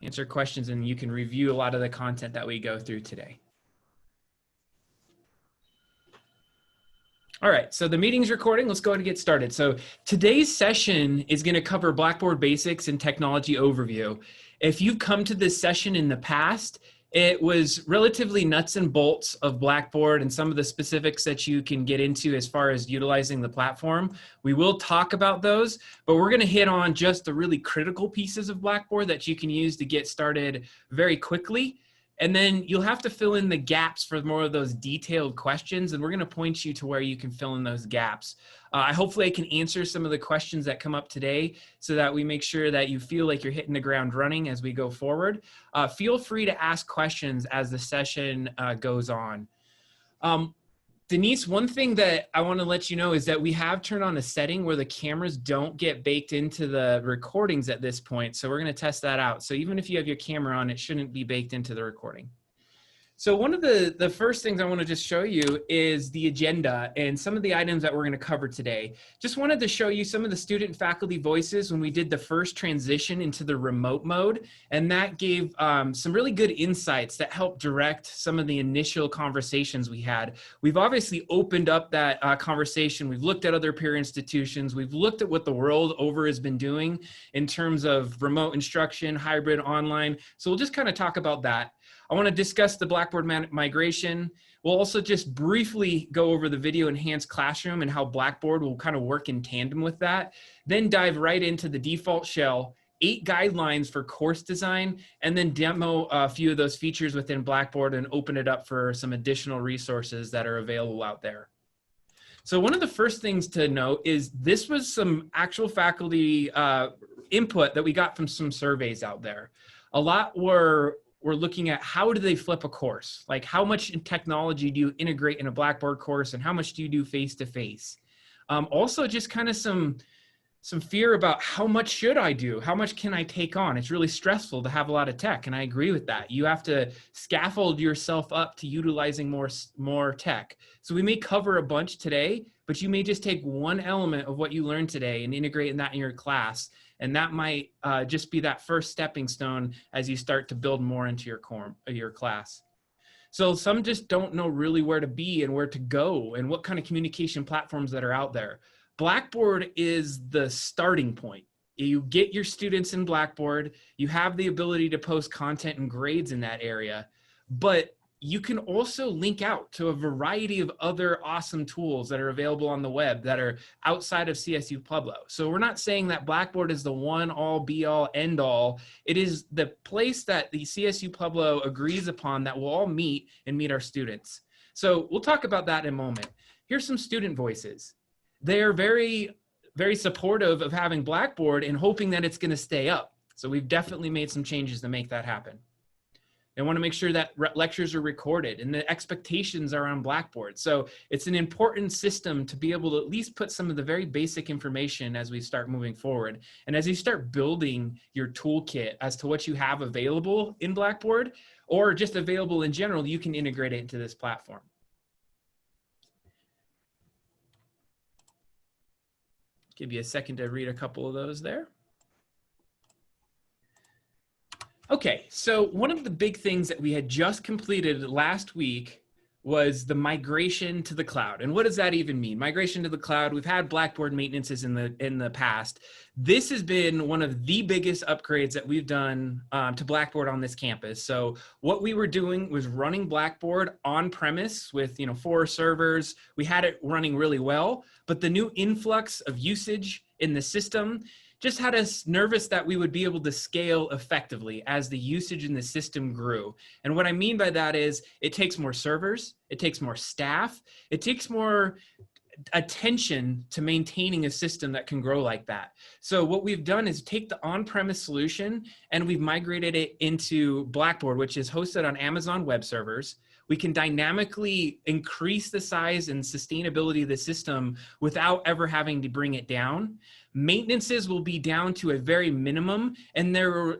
answer questions, and you can review a lot of the content that we go through today. All right, so the meeting's recording. Let's go ahead and get started. So today's session is going to cover Blackboard basics and technology overview. If you've come to this session in the past, it was relatively nuts and bolts of Blackboard and some of the specifics that you can get into as far as utilizing the platform. We will talk about those, but we're going to hit on just the really critical pieces of Blackboard that you can use to get started very quickly. And then you'll have to fill in the gaps for more of those detailed questions, and we're going to point you to where you can fill in those gaps. Hopefully I can answer some of the questions that come up today so that we make sure that you feel like you're hitting the ground running as we go forward. Feel free to ask questions as the session goes on. Denise, one thing that I want to let you know is that we have turned on a setting where the cameras don't get baked into the recordings at this point. So we're going to test that out. So even if you have your camera on, it shouldn't be baked into the recording. So one of the first things I want to just show you is the agenda and some of the items that we're going to cover today. Just wanted to show you some of the student and faculty voices when we did the first transition into the remote mode. And that gave some really good insights that helped direct some of the initial conversations we had. We've obviously opened up that conversation. We've looked at other peer institutions. We've looked at what the world over has been doing in terms of remote instruction, hybrid, online. So we'll just kind of talk about that. I want to discuss the Blackboard migration. We'll also just briefly go over the video enhanced classroom and how Blackboard will kind of work in tandem with that. Then dive right into the default shell, 8 guidelines for course design, and then demo a few of those features within Blackboard and open it up for some additional resources that are available out there. So one of the first things to note is this was some actual faculty input that we got from some surveys out there. A lot were we're looking at how do they flip a course? Like how much in technology do you integrate in a Blackboard course and how much do you do face-to-face? Also just kind of some fear about how much should I do? How much can I take on? It's really stressful to have a lot of tech, and I agree with that. You have to scaffold yourself up to utilizing more tech. So we may cover a bunch today, but you may just take one element of what you learned today and integrate that in your class. And that might just be that first stepping stone as you start to build more into your class. So some just don't know really where to be and where to go and what kind of communication platforms that are out there. Blackboard is the starting point. You get your students in Blackboard, you have the ability to post content and grades in that area, but you can also link out to a variety of other awesome tools that are available on the web that are outside of CSU-Pueblo. So we're not saying that Blackboard is the one all be all end all. It is the place that the CSU-Pueblo agrees upon that we'll all meet and meet our students. So we'll talk about that in a moment. Here's some student voices. They are very, very supportive of having Blackboard and hoping that it's going to stay up. So we've definitely made some changes to make that happen. They want to make sure that lectures are recorded and the expectations are on Blackboard. So it's an important system to be able to at least put some of the very basic information as we start moving forward. And as you start building your toolkit as to what you have available in Blackboard or just available in general, you can integrate it into this platform. Give you a second to read a couple of those there. Okay, so one of the big things that we had just completed last week was the migration to the cloud. And what does that even mean? Migration to the cloud, we've had Blackboard maintenances in the past. This has been one of the biggest upgrades that we've done to Blackboard on this campus. So what we were doing was running Blackboard on premise with 4 servers. We had it running really well, but the new influx of usage in the system just had us nervous that we would be able to scale effectively as the usage in the system grew. And what I mean by that is it takes more servers, it takes more staff, it takes more attention to maintaining a system that can grow like that. So what we've done is take the on-premise solution and we've migrated it into Blackboard, which is hosted on Amazon Web Servers. We can dynamically increase the size and sustainability of the system without ever having to bring it down. Maintenances will be down to a very minimum, and there will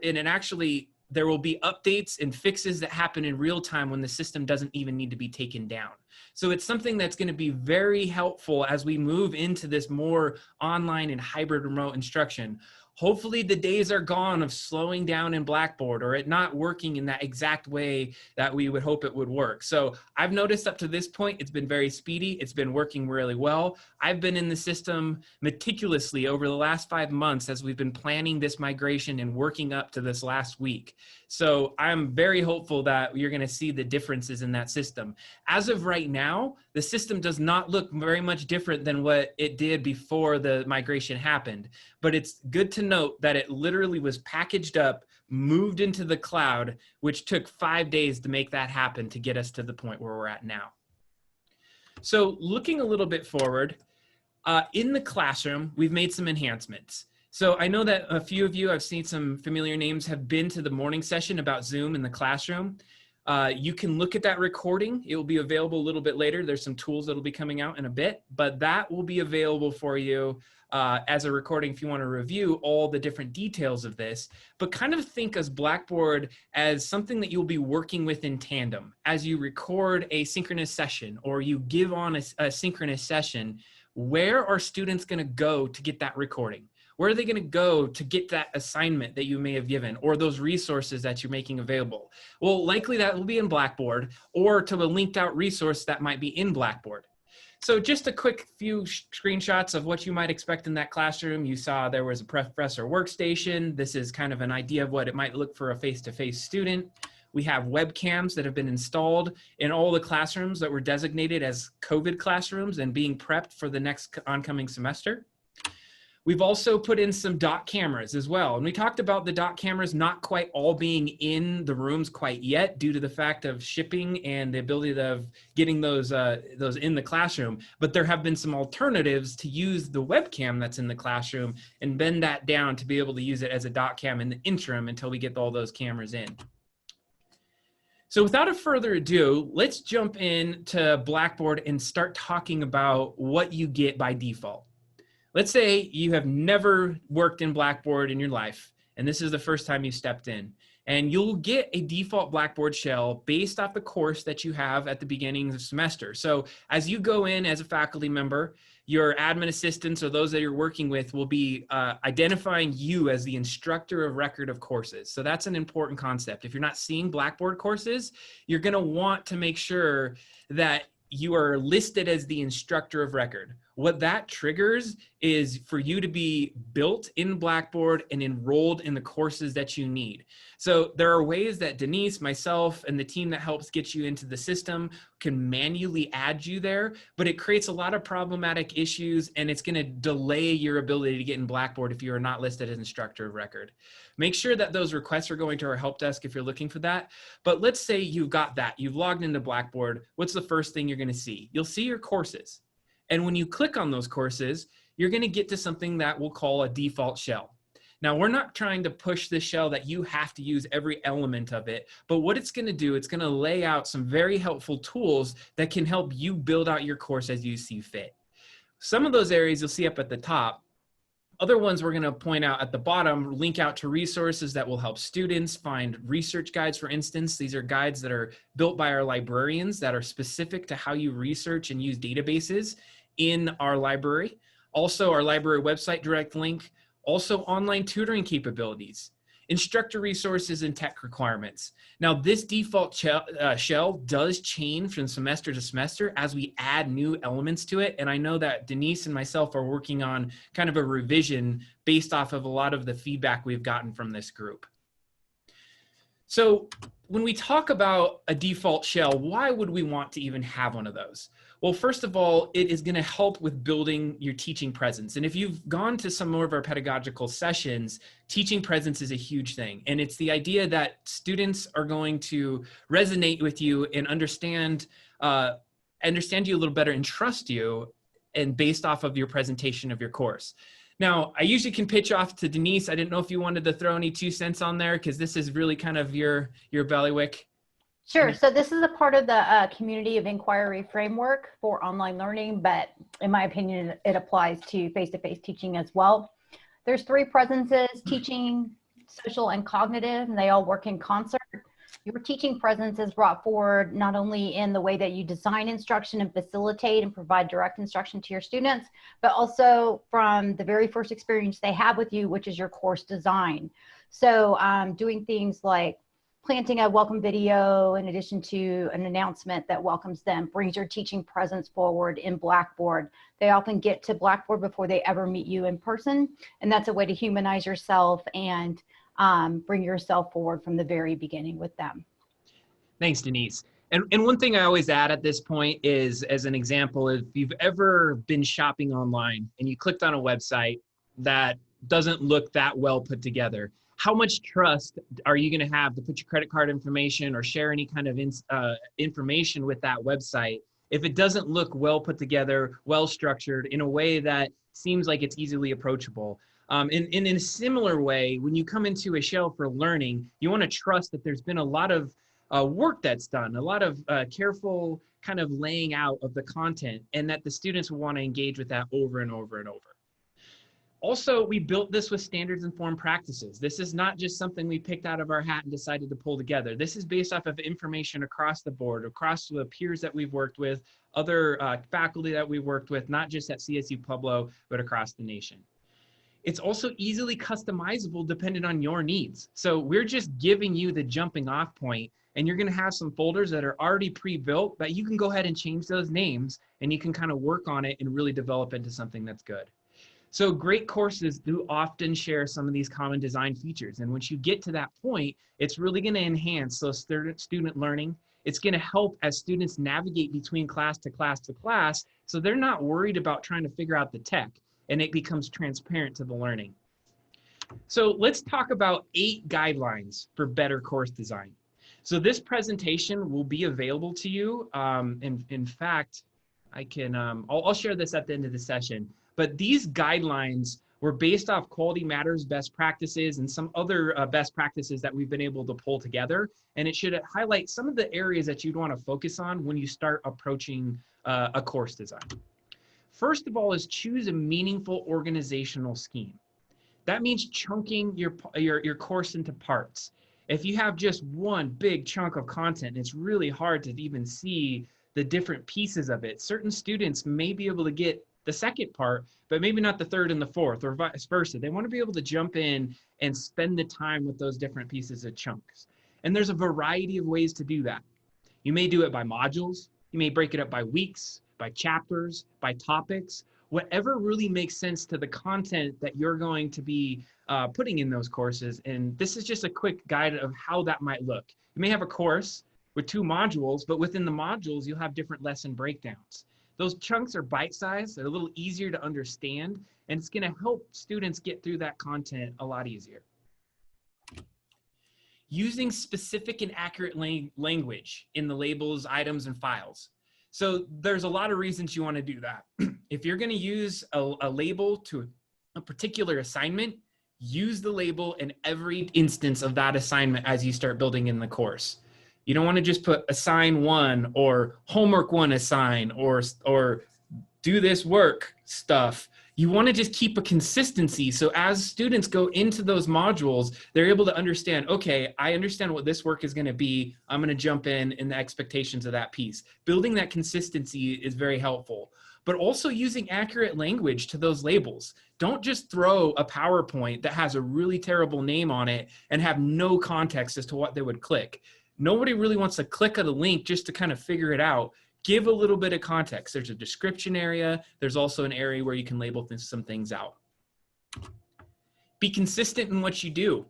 be updates and fixes that happen in real time when the system doesn't even need to be taken down. So it's something that's going to be very helpful as we move into this more online and hybrid remote instruction. Hopefully the days are gone of slowing down in Blackboard or it not working in that exact way that we would hope it would work. So I've noticed up to this point, it's been very speedy. It's been working really well. I've been in the system meticulously over the last 5 months as we've been planning this migration and working up to this last week. So I'm very hopeful that you're going to see the differences in that system. As of right now, the system does not look very much different than what it did before the migration happened. But it's good to note that it literally was packaged up, moved into the cloud, which took 5 days to make that happen to get us to the point where we're at now. So looking a little bit forward, in the classroom, we've made some enhancements. So I know that a few of you, I've seen some familiar names, have been to the morning session about Zoom in the classroom. You can look at that recording. It will be available a little bit later. There's some tools that will be coming out in a bit, but that will be available for you as a recording if you want to review all the different details of this. But kind of think as Blackboard as something that you'll be working with in tandem. As you record a synchronous session or you give on a synchronous session, where are students going to go to get that recording? Where are they going to go to get that assignment that you may have given or those resources that you're making available? Well, likely that will be in Blackboard or to a linked out resource that might be in Blackboard. So just a quick few screenshots of what you might expect in that classroom. You saw there was a professor workstation. This is kind of an idea of what it might look for a face-to-face student. We have webcams that have been installed in all the classrooms that were designated as COVID classrooms and being prepped for the next oncoming semester. We've also put in some dot cameras as well. And we talked about the dot cameras not quite all being in the rooms quite yet due to the fact of shipping and the ability of getting those in the classroom. But there have been some alternatives to use the webcam that's in the classroom and bend that down to be able to use it as a dot cam in the interim until we get all those cameras in. So without a further ado, let's jump into Blackboard and start talking about what you get by default. Let's say you have never worked in Blackboard in your life, and this is the first time you stepped in. And you'll get a default Blackboard shell based off the course that you have at the beginning of the semester. So as you go in as a faculty member, your admin assistants or those that you're working with will be identifying you as the instructor of record of courses. So that's an important concept. If you're not seeing Blackboard courses, you're going to want to make sure that you are listed as the instructor of record. What that triggers is for you to be built in Blackboard and enrolled in the courses that you need. So there are ways that Denise, myself, and the team that helps get you into the system can manually add you there, but it creates a lot of problematic issues and it's going to delay your ability to get in Blackboard if you are not listed as instructor of record. Make sure that those requests are going to our help desk if you're looking for that. But let's say you've got that, you've logged into Blackboard. What's the first thing you're going to see? You'll see your courses. And when you click on those courses, you're going to get to something that we'll call a default shell. Now, we're not trying to push this shell that you have to use every element of it, but what it's going to do, it's going to lay out some very helpful tools that can help you build out your course as you see fit. Some of those areas you'll see up at the top. Other ones we're going to point out at the bottom, link out to resources that will help students find research guides, for instance. These are guides that are built by our librarians that are specific to how you research and use databases in our library. Also, our library website direct link. Also, online tutoring capabilities, instructor resources, and tech requirements. Now, this default shell does change from semester to semester as we add new elements to it. And I know that Denise and myself are working on kind of a revision based off of a lot of the feedback we've gotten from this group. So when we talk about a default shell, why would we want to even have one of those? Well, first of all, it is going to help with building your teaching presence. And if you've gone to some more of our pedagogical sessions, teaching presence is a huge thing. And it's the idea that students are going to resonate with you and understand you a little better and trust you, and based off of your presentation of your course. Now, I usually can pitch off to Denise. I didn't know if you wanted to throw any 2 cents on there, because this is really kind of your bailiwick. Sure. So this is a part of the community of inquiry framework for online learning, but in my opinion, it applies to face-to-face teaching as well. There's 3 presences: teaching, social, and cognitive, and they all work in concert. Your teaching presence is brought forward not only in the way that you design instruction and facilitate and provide direct instruction to your students, but also from the very first experience they have with you, which is your course design. So doing things like planting a welcome video in addition to an announcement that welcomes them brings your teaching presence forward in Blackboard. They often get to Blackboard before they ever meet you in person, and that's a way to humanize yourself and bring yourself forward from the very beginning with them. Thanks, Denise. And one thing I always add at this point is, as an example, if you've ever been shopping online and you clicked on a website that doesn't look that well put together, how much trust are you going to have to put your credit card information or share any kind of information with that website if it doesn't look well put together, well structured in a way that seems like it's easily approachable? In a similar way, when you come into a shell for learning, you want to trust that there's been a lot of work that's done, a lot of careful kind of laying out of the content, and that the students will want to engage with that over and over and over. Also, we built this with standards-informed practices. This is not just something we picked out of our hat and decided to pull together. This is based off of information across the board, across the peers that we've worked with, other faculty that we've worked with, not just at CSU-Pueblo, but across the nation. It's also easily customizable depending on your needs. So we're just giving you the jumping off point, and you're going to have some folders that are already pre-built that you can go ahead and change those names, and you can kind of work on it and really develop into something that's good. So great courses do often share some of these common design features. And once you get to that point, it's really going to enhance those student learning. It's going to help as students navigate between class to class to class, so they're not worried about trying to figure out the tech, and it becomes transparent to the learning. So let's talk about 8 guidelines for better course design. So this presentation will be available to you. In fact, I can, I'll share this at the end of the session. But these guidelines were based off Quality Matters best practices and some other best practices that we've been able to pull together. And it should highlight some of the areas that you'd want to focus on when you start approaching a course design. First of all is choose a meaningful organizational scheme. That means chunking your course into parts. If you have just one big chunk of content, it's really hard to even see the different pieces of it. Certain students may be able to get the second part, but maybe not the third and the fourth, or vice versa. They want to be able to jump in and spend the time with those different pieces of chunks. And there's a variety of ways to do that. You may do it by modules. You may break it up by weeks, by chapters, by topics, whatever really makes sense to the content that you're going to be putting in those courses. And this is just a quick guide of how that might look. You may have a course with 2 modules, but within the modules, you'll have different lesson breakdowns. Those chunks are bite-sized, they're a little easier to understand, and it's gonna help students get through that content a lot easier. Using specific and accurate language in the labels, items, and files. So there's a lot of reasons you wanna do that. If you're gonna use a label to a particular assignment, use the label in every instance of that assignment as you start building in the course. You don't want to just put assign 1 or homework 1 assign or do this work stuff. You want to just keep a consistency. So as students go into those modules, they're able to understand, okay, I understand what this work is going to be. I'm going to jump in the expectations of that piece. Building that consistency is very helpful, but also using accurate language to those labels. Don't just throw a PowerPoint that has a really terrible name on it and have no context as to what they would click. Nobody really wants to click on a link just to kind of figure it out. Give a little bit of context. There's a description area. There's also an area where you can label some things out. Be consistent in what you do.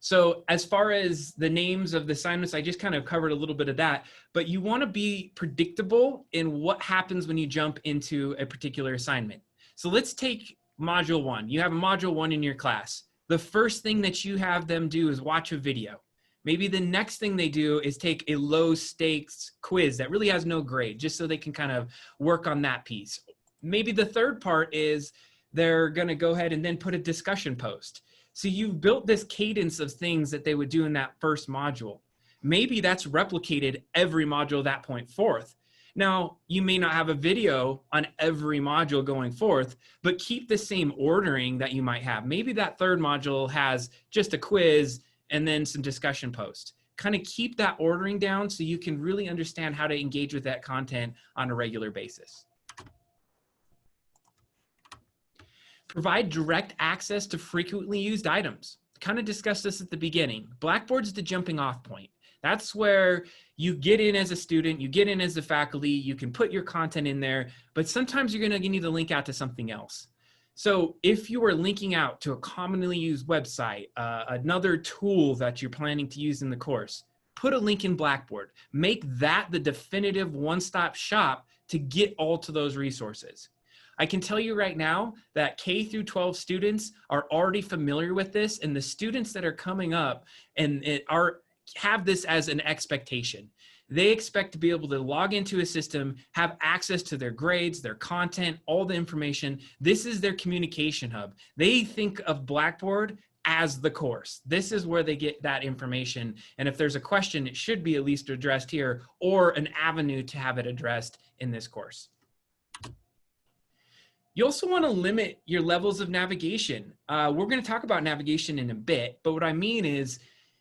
So as far as the names of the assignments, I just kind of covered a little bit of that, but you want to be predictable in what happens when you jump into a particular assignment. So let's take module 1. You have a module 1 in your class. The first thing that you have them do is watch a video. Maybe the next thing they do is take a low stakes quiz that really has no grade, just so they can kind of work on that piece. Maybe the third part is they're going to go ahead and then put a discussion post. So you've built this cadence of things that they would do in that first module. Maybe that's replicated every module that point forth. Now, you may not have a video on every module going forth, but keep the same ordering that you might have. Maybe that third module has just a quiz and then some discussion post. kind of keep that ordering down so you can really understand how to engage with that content on a regular basis. Provide direct access to frequently used items. Kind of discussed this at the beginning. Blackboard's the jumping off point. That's where you get in as a student, you get in as a faculty, you can put your content in there, but sometimes you're going to need to link out to something else. So if you are linking out to a commonly used website, another tool that you're planning to use in the course, put a link in Blackboard. Make that the definitive one-stop shop to get all to those resources. I can tell you right now that K through 12 students are already familiar with this, and the students that are coming up and have this as an expectation. They expect to be able to log into a system, have access to their grades, their content, all the information. This is their communication hub. They think of Blackboard as the course. This is where they get that information. And if there's a question, it should be at least addressed here, or an avenue to have it addressed in this course. You also want to limit your levels of navigation. We're going to talk about navigation in a bit, but what I mean is,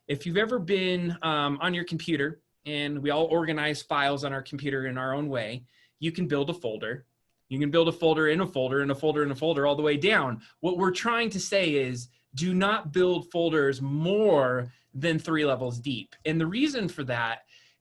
if you've ever been on your computer, and we all organize files on our computer in our own way, you can build a folder. You can build a folder in a folder and a folder in a folder all the way down. What we're trying to say is, do not build folders more than 3 levels deep. And the reason for that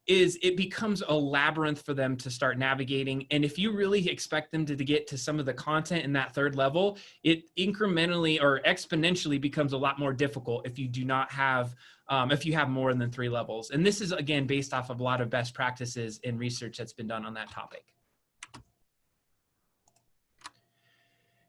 is it becomes a labyrinth for them to start navigating. And if you really expect them to get to some of the content in that 3rd level, it incrementally or exponentially becomes a lot more difficult if you do not have, if you have more than 3 levels. And this is, again, based off of a lot of best practices and research that's been done on that topic.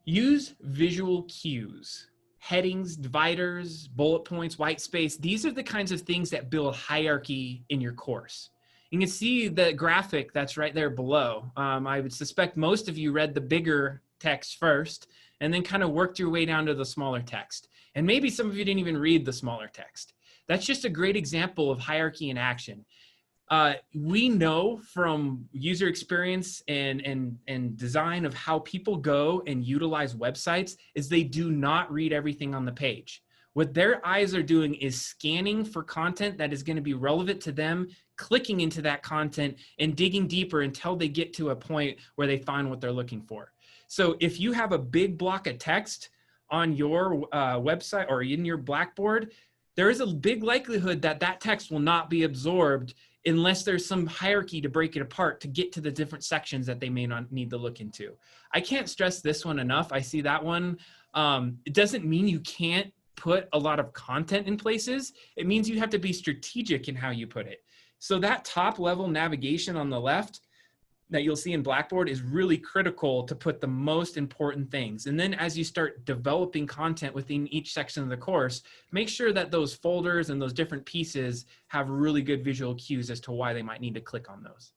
Use visual cues. Headings, dividers, bullet points, white space. These are the kinds of things that build hierarchy in your course. You can see the graphic that's right there below. I would suspect most of you read the bigger text first and then kind of worked your way down to the smaller text. And maybe some of you didn't even read the smaller text. That's just a great example of hierarchy in action. We know from user experience and design of how people go and utilize websites is they do not read everything on the page. What their eyes are doing is scanning for content that is going to be relevant to them, clicking into that content and digging deeper until they get to a point where they find what they're looking for. So if you have a big block of text on your website or in your Blackboard, there is a big likelihood that that text will not be absorbed unless there's some hierarchy to break it apart to get to the different sections that they may not need to look into. I can't stress this one enough. I see that one. It doesn't mean you can't put a lot of content in places. It means you have to be strategic in how you put it. So that top level navigation on the left that you'll see in Blackboard is really critical to put the most important things. And then as you start developing content within each section of the course, make sure that those folders and those different pieces have really good visual cues as to why they might need to click on those.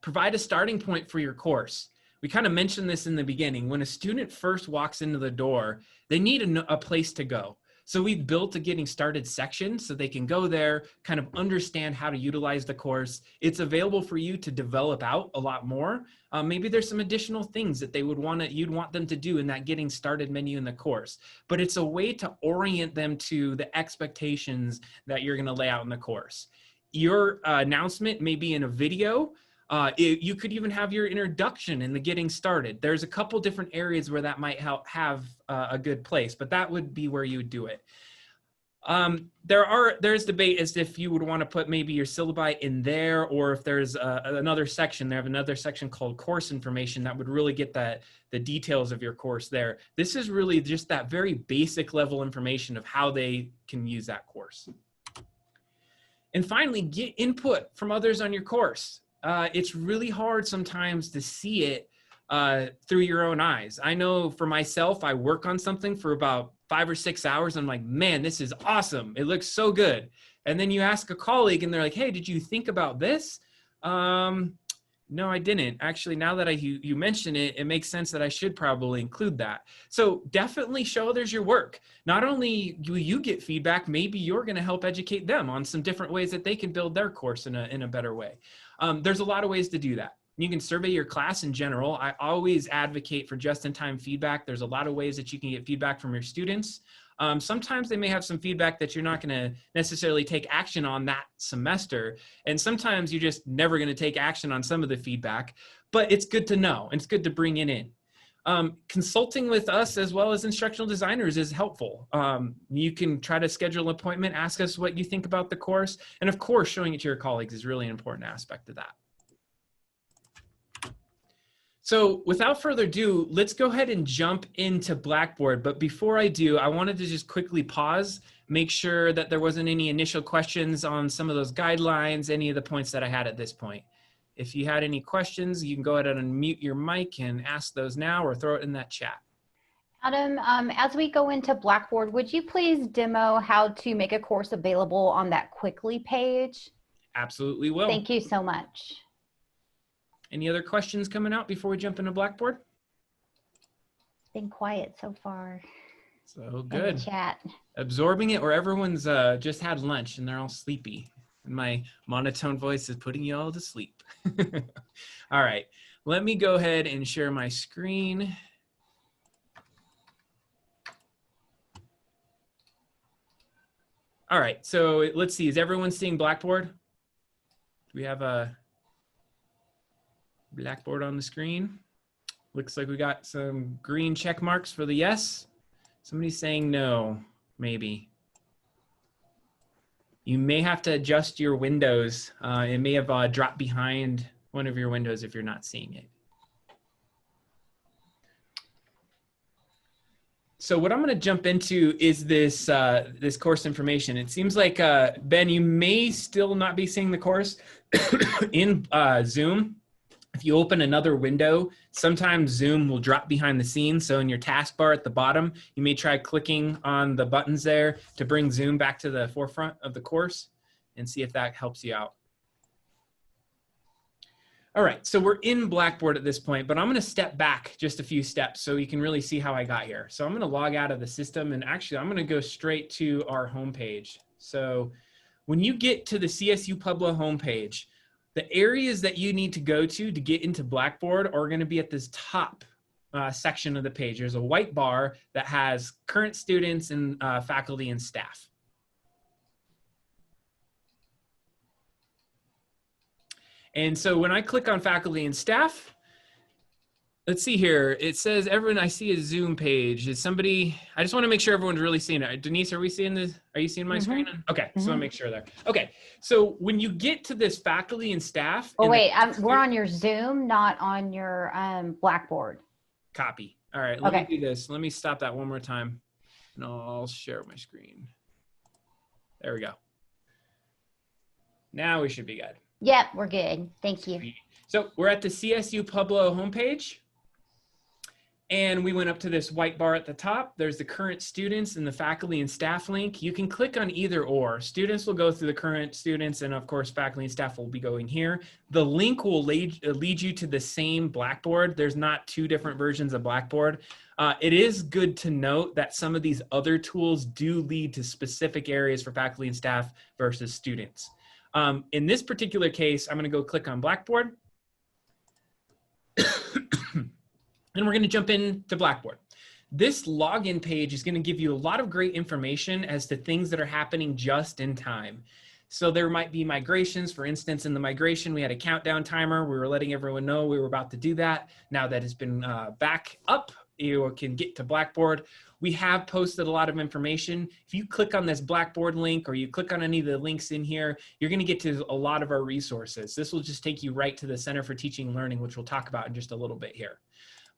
Provide a starting point for your course. We kind of mentioned this in the beginning. When a student first walks into the door, they need a place to go. So we've built a getting started section so they can go there, kind of understand how to utilize the course. It's available for you to develop out a lot more. Maybe there's some additional things that you'd want them to do in that getting started menu in the course. But it's a way to orient them to the expectations that you're going to lay out in the course. Your announcement may be in a video. You could even have your introduction in the getting started. There's a couple different areas where that might have a good place, but that would be where you would do it. There's debate as if you would want to put maybe your syllabi in there, or if there's another section. They have another section called course information that would really get the details of your course there. This is really just that very basic level information of how they can use that course. And finally, get input from others on your course. It's really hard sometimes to see it through your own eyes. I know for myself, I work on something for about 5 or 6 hours. I'm like, man, this is awesome. It looks so good. And then you ask a colleague and they're like, hey, did you think about this? No, I didn't. Actually, now that you mention it, it makes sense that I should probably include that. So definitely show others your work. Not only do you get feedback, maybe you're going to help educate them on some different ways that they can build their course in a better way. There's a lot of ways to do that. You can survey your class in general. I always advocate for just-in-time feedback. There's a lot of ways that you can get feedback from your students. Sometimes they may have some feedback that you're not going to necessarily take action on that semester. And sometimes you're just never going to take action on some of the feedback, but it's good to know and it's good to bring it in. Consulting with us as well as instructional designers is helpful. You can try to schedule an appointment, ask us what you think about the course, and of course, showing it to your colleagues is really an important aspect of that. So without further ado, let's go ahead and jump into Blackboard. But before I do, I wanted to just quickly pause, make sure that there wasn't any initial questions on some of those guidelines, any of the points that I had at this point. If you had any questions, you can go ahead and unmute your mic and ask those now or throw it in that chat. Adam, as we go into Blackboard, would you please demo how to make a course available on that quickly page? Absolutely will. Thank you so much. Any other questions coming out before we jump into Blackboard? It's been quiet so far. So good. In the chat. Absorbing it, or everyone's just had lunch and they're all sleepy. And my monotone voice is putting you all to sleep. All right, let me go ahead and share my screen. All right, so let's see, is everyone seeing Blackboard? Do we have a Blackboard on the screen? Looks like we got some green check marks for the yes. Somebody's saying no, maybe. You may have to adjust your windows. It may have dropped behind one of your windows if you're not seeing it. So what I'm going to jump into is this, this course information. It seems like, Ben, you may still not be seeing the course in Zoom. If you open another window, sometimes Zoom will drop behind the scenes. So in your taskbar at the bottom, you may try clicking on the buttons there to bring Zoom back to the forefront of the course and see if that helps you out. All right, so we're in Blackboard at this point, but I'm going to step back just a few steps so you can really see how I got here. So I'm going to log out of the system, and actually I'm going to go straight to our homepage. So when you get to the CSU-Pueblo homepage, the areas that you need to go to get into Blackboard are going to be at this top section of the page. There's a white bar that has current students and faculty and staff. And so when I click on faculty and staff, let's see here. It says everyone, I see a Zoom page. Is somebody, I just want to make sure everyone's really seeing it. Denise, are we seeing this? Are you seeing my screen? Okay, so I want to make sure there. Okay, so when you get to this faculty and staff. Oh, wait, we're on your Zoom, not on your Blackboard. Copy. All right, let me do this. Let me stop that one more time and I'll share my screen. There we go. Now we should be good. Yep, we're good. Thank you. So we're at the CSU-Pueblo homepage. And we went up to this white bar at the top. There's the current students and the faculty and staff link. You can click on either or. Students will go through the current students, and of course, faculty and staff will be going here. The link will lead you to the same Blackboard. There's not two different versions of Blackboard. It is good to note that some of these other tools do lead to specific areas for faculty and staff versus students. In this particular case, I'm going to go click on Blackboard. And we're going to jump into Blackboard. This login page is going to give you a lot of great information as to things that are happening just in time. So there might be migrations. For instance, in the migration, we had a countdown timer. We were letting everyone know we were about to do that. Now that it's been back up, you can get to Blackboard. We have posted a lot of information. If you click on this Blackboard link or you click on any of the links in here, you're going to get to a lot of our resources. This will just take you right to the Center for Teaching and Learning, which we'll talk about in just a little bit here.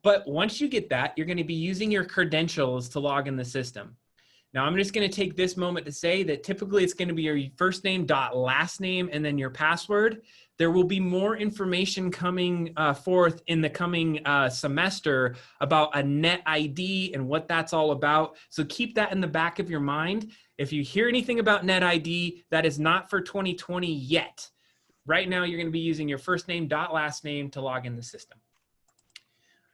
But once you get that, you're going to be using your credentials to log in the system. Now, I'm just going to take this moment to say that typically it's going to be your first name dot last name and then your password. There will be more information coming forth in the coming semester about a net ID and what that's all about. So keep that in the back of your mind. If you hear anything about net ID, that is not for 2020 yet. Right now, you're going to be using your first name dot last name to log in the system.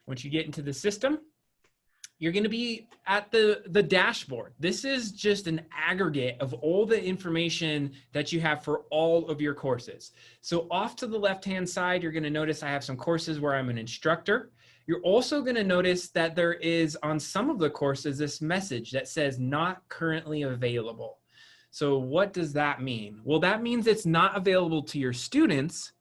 Once you get into the system, you're going to be at the dashboard. This is just an aggregate of all the information that you have for all of your courses. So off to the left-hand side, you're going to notice I have some courses where I'm an instructor. You're also going to notice that there is on some of the courses this message that says not currently available. So what does that mean? Well, that means it's not available to your students,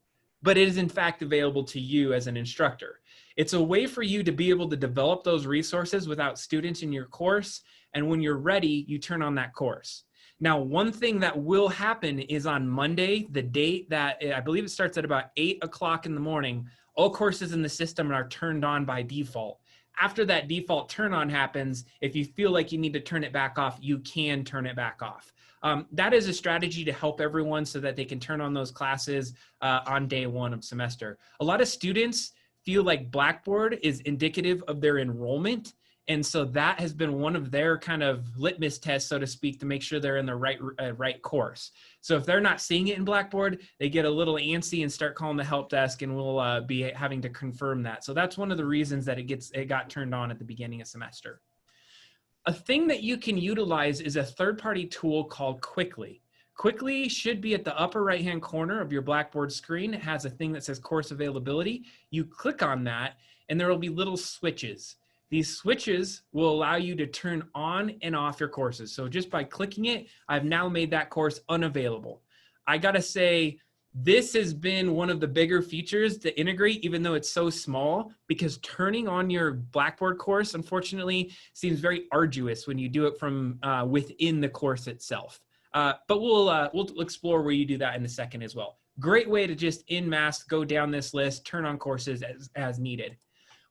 but it is in fact available to you as an instructor. It's a way for you to be able to develop those resources without students in your course. And when you're ready, you turn on that course. Now, one thing that will happen is on Monday, the date that I believe it starts at about 8 o'clock in the morning, all courses in the system are turned on by default. After that default turn on happens, if you feel like you need to turn it back off, you can turn it back off. That is a strategy to help everyone so that they can turn on those classes on day one of semester. A lot of students feel like Blackboard is indicative of their enrollment. And so that has been one of their kind of litmus tests, so to speak, to make sure they're in the right course. So if they're not seeing it in Blackboard, they get a little antsy and start calling the help desk, and we'll be having to confirm that. So that's one of the reasons that it got turned on at the beginning of semester. A thing that you can utilize is a third-party tool called Quickly. Quickly should be at the upper right-hand corner of your Blackboard screen. It has a thing that says course availability. You click on that, and there will be little switches. These switches will allow you to turn on and off your courses. So just by clicking it, I've now made that course unavailable. I gotta say, this has been one of the bigger features to integrate, even though it's so small, because turning on your Blackboard course, unfortunately, seems very arduous when you do it from within the course itself. But we'll explore where you do that in a second as well. Great way to just en masse go down this list, turn on courses as needed.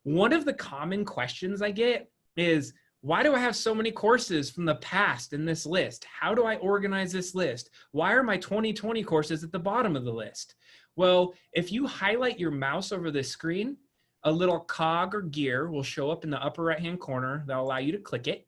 One of the common questions I get is, why do I have so many courses from the past in this list? How do I organize this list? Why are my 2020 courses at the bottom of the list? Well, if you highlight your mouse over the screen, a little cog or gear will show up in the upper right-hand corner that will allow you to click it.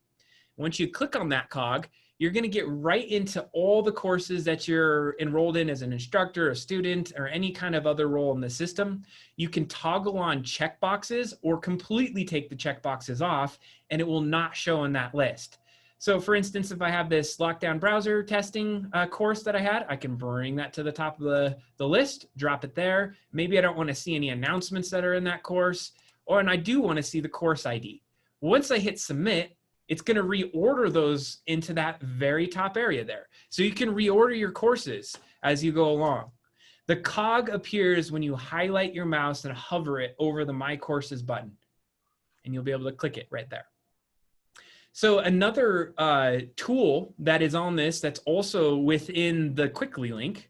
Once you click on that cog, you're going to get right into all the courses that you're enrolled in as an instructor, a student, or any kind of other role in the system. You can toggle on checkboxes or completely take the checkboxes off, and it will not show in that list. So for instance, if I have this lockdown browser testing course that I had, I can bring that to the top of the list, drop it there. Maybe I don't want to see any announcements that are in that course, and I do want to see the course ID. Once I hit submit, it's going to reorder those into that very top area there. So you can reorder your courses as you go along. The cog appears when you highlight your mouse and hover it over the My Courses button, and you'll be able to click it right there. So another tool that is on this that's also within the Quickly link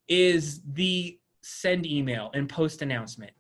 is the send email and post announcement.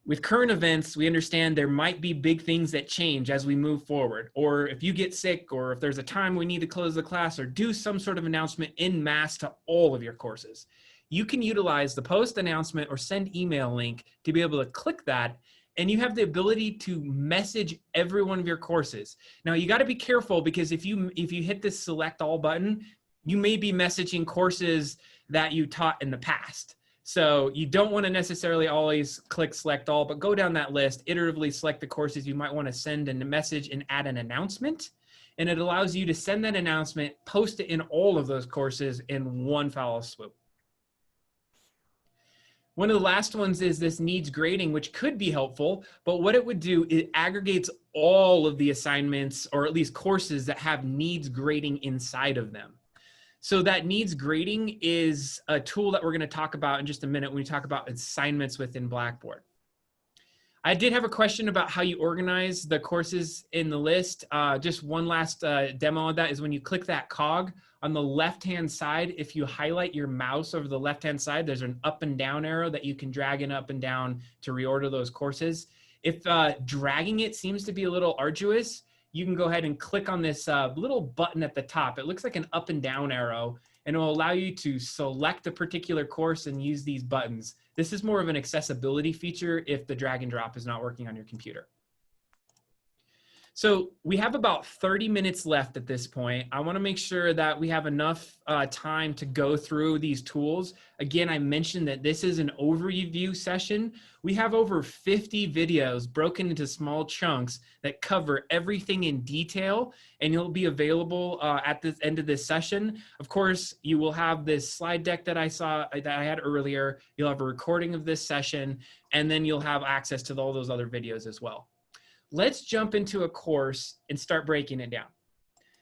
With current events, we understand there might be big things that change as we move forward, or if you get sick, or if there's a time we need to close the class or do some sort of announcement en masse to all of your courses. You can utilize the post announcement or send email link to be able to click that, and you have the ability to message every one of your courses. Now you got to be careful, because if you hit this select all button, you may be messaging courses that you taught in the past. So you don't want to necessarily always click select all, but go down that list, iteratively select the courses you might want to send a message and add an announcement. And it allows you to send that announcement, post it in all of those courses in one foul swoop. One of the last ones is this needs grading, which could be helpful, but what it would do, it aggregates all of the assignments, or at least courses that have needs grading inside of them. So that needs grading is a tool that we're going to talk about in just a minute when we talk about assignments within Blackboard. I did have a question about how you organize the courses in the list. Just one last demo of that is when you click that cog on the left-hand side, if you highlight your mouse over the left-hand side, there's an up and down arrow that you can drag in up and down to reorder those courses. If dragging it seems to be a little arduous, you can go ahead and click on this little button at the top. It looks like an up and down arrow, and it will allow you to select a particular course and use these buttons. This is more of an accessibility feature if the drag and drop is not working on your computer. So we have about 30 minutes left at this point. I want to make sure that we have enough time to go through these tools. Again, I mentioned that this is an overview session. We have over 50 videos broken into small chunks that cover everything in detail, and it'll be available at the end of this session. Of course, you will have this slide deck that I had earlier. You'll have a recording of this session, and then you'll have access to all those other videos as well. Let's jump into a course and start breaking it down.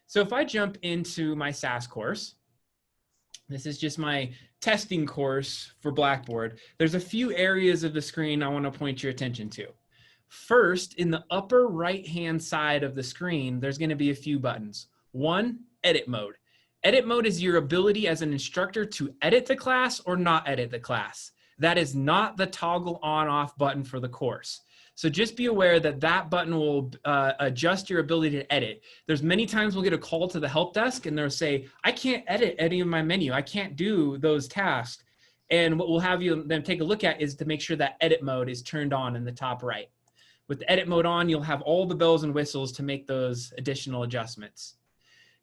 So if I jump into my SAS course, this is just my testing course for Blackboard. There's a few areas of the screen I want to point your attention to. First, in the upper right-hand side of the screen, there's going to be a few buttons. One, edit mode. Edit mode is your ability as an instructor to edit the class or not edit the class. That is not the toggle on-off button for the course. So just be aware that that button will adjust your ability to edit. There's many times we'll get a call to the help desk and they'll say, I can't edit any of my menu. I can't do those tasks. And what we'll have you then take a look at is to make sure that edit mode is turned on in the top right. With the edit mode on, you'll have all the bells and whistles to make those additional adjustments.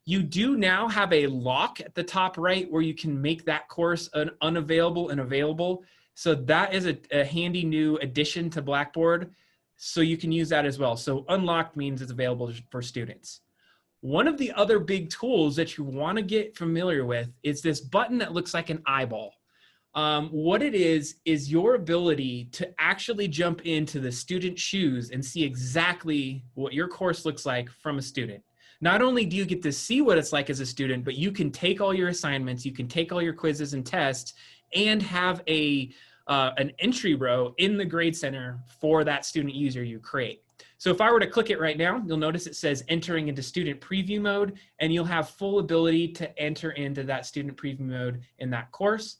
You do now have a lock at the top right where you can make that course unavailable and available. So that is a handy new addition to Blackboard. So you can use that as well. So unlocked means it's available for students. One of the other big tools that you want to get familiar with is this button that looks like an eyeball. What it is your ability to actually jump into the student's shoes and see exactly what your course looks like from a student. Not only do you get to see what it's like as a student, but you can take all your assignments, you can take all your quizzes and tests, and have an entry row in the grade center for that student user you create. So if I were to click it right now, you'll notice it says entering into student preview mode, and you'll have full ability to enter into that student preview mode in that course.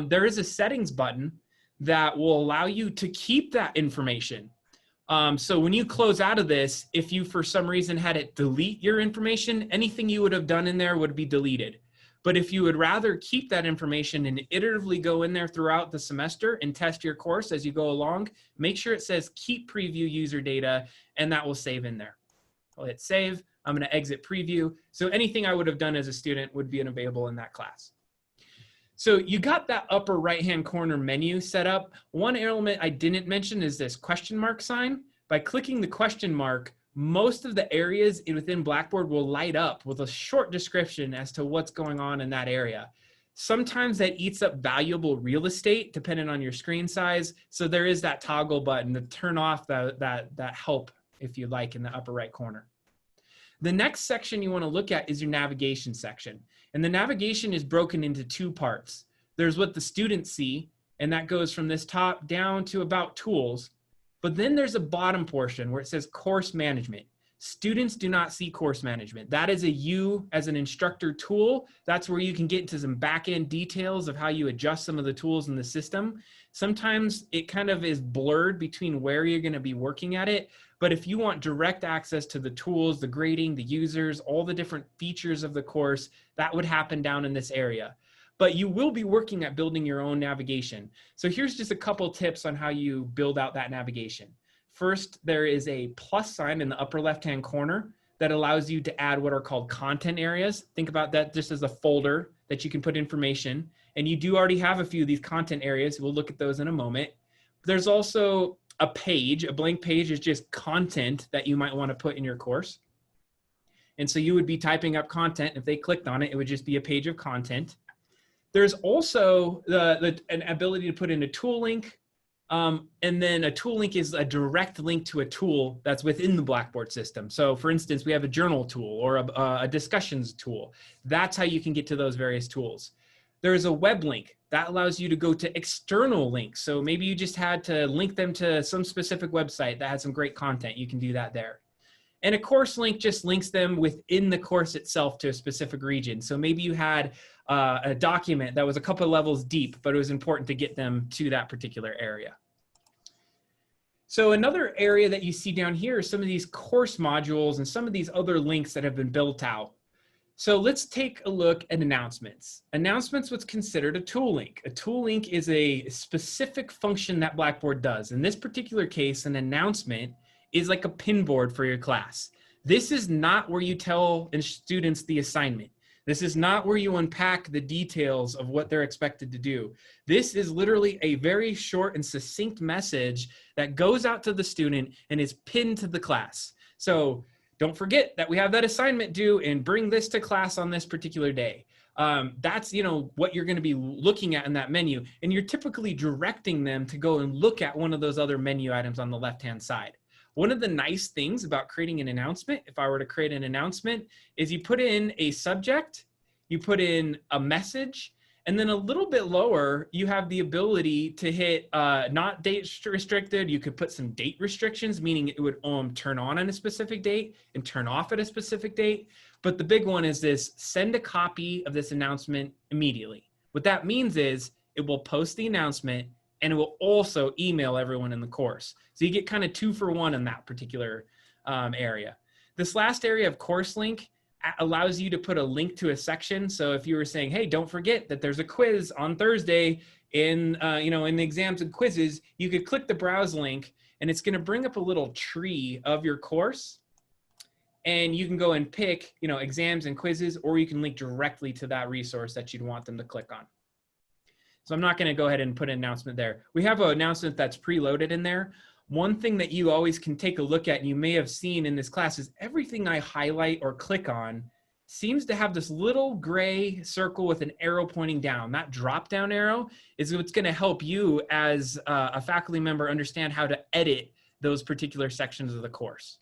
There is a settings button that will allow you to keep that information. So when you close out of this, if you for some reason had it delete your information, anything you would have done in there would be deleted. But if you would rather keep that information and iteratively go in there throughout the semester and test your course as you go along, make sure it says keep preview user data, and that will save in there. I'll hit save. I'm going to exit preview. So anything I would have done as a student would be available in that class. So you got that upper right-hand corner menu set up. One element I didn't mention is this question mark sign. By clicking the question mark, most of the areas within Blackboard will light up with a short description as to what's going on in that area. Sometimes that eats up valuable real estate depending on your screen size. So there is that toggle button to turn off that help, if you like, in the upper right corner. The next section you want to look at is your navigation section. And the navigation is broken into two parts. There's what the students see, and that goes from this top down to about tools. But then there's a bottom portion where it says course management. Students do not see course management. That is a you as an instructor tool. That's where you can get into some back-end details of how you adjust some of the tools in the system. Sometimes it kind of is blurred between where you're going to be working at it. But if you want direct access to the tools, the grading, the users, all the different features of the course, that would happen down in this area. But you will be working at building your own navigation. So here's just a couple tips on how you build out that navigation. First, there is a plus sign in the upper left-hand corner that allows you to add what are called content areas. Think about that just as a folder that you can put information. And you do already have a few of these content areas. We'll look at those in a moment. There's also a page. A blank page is just content that you might want to put in your course. And so you would be typing up content. If they clicked on it, it would just be a page of content. There's also an ability to put in a tool link. And then a tool link is a direct link to a tool that's within the Blackboard system. So for instance, we have a journal tool or a discussions tool. That's how you can get to those various tools. There's a web link that allows you to go to external links. So maybe you just had to link them to some specific website that had some great content. You can do that there. And a course link just links them within the course itself to a specific region. So maybe you had a document that was a couple of levels deep, but it was important to get them to that particular area. So another area that you see down here is some of these course modules and some of these other links that have been built out. So let's take a look at announcements. Announcements was considered a tool link. A tool link is a specific function that Blackboard does. In this particular case, an announcement is like a pinboard for your class. This is not where you tell students the assignment. This is not where you unpack the details of what they're expected to do. This is literally a very short and succinct message that goes out to the student and is pinned to the class. So don't forget that we have that assignment due and bring this to class on this particular day. That's, what you're going to be looking at in that menu. And you're typically directing them to go and look at one of those other menu items on the left-hand side. One of the nice things about creating an announcement, if I were to create an announcement, is you put in a subject, you put in a message, and then a little bit lower, you have the ability to hit not date restricted. You could put some date restrictions, meaning it would turn on a specific date and turn off at a specific date. But the big one is this: send a copy of this announcement immediately. What that means is it will post the announcement and it will also email everyone in the course. So you get kind of 2 for 1 in that particular area. This last area of course link allows you to put a link to a section. So if you were saying, hey, don't forget that there's a quiz on Thursday in the exams and quizzes, you could click the browse link and it's going to bring up a little tree of your course. And you can go and pick, exams and quizzes, or you can link directly to that resource that you'd want them to click on. So I'm not going to go ahead and put an announcement there. We have an announcement that's preloaded in there. One thing that you always can take a look at, and you may have seen in this class, is everything I highlight or click on seems to have this little gray circle with an arrow pointing down. That drop-down arrow is what's going to help you as a faculty member understand how to edit those particular sections of the course.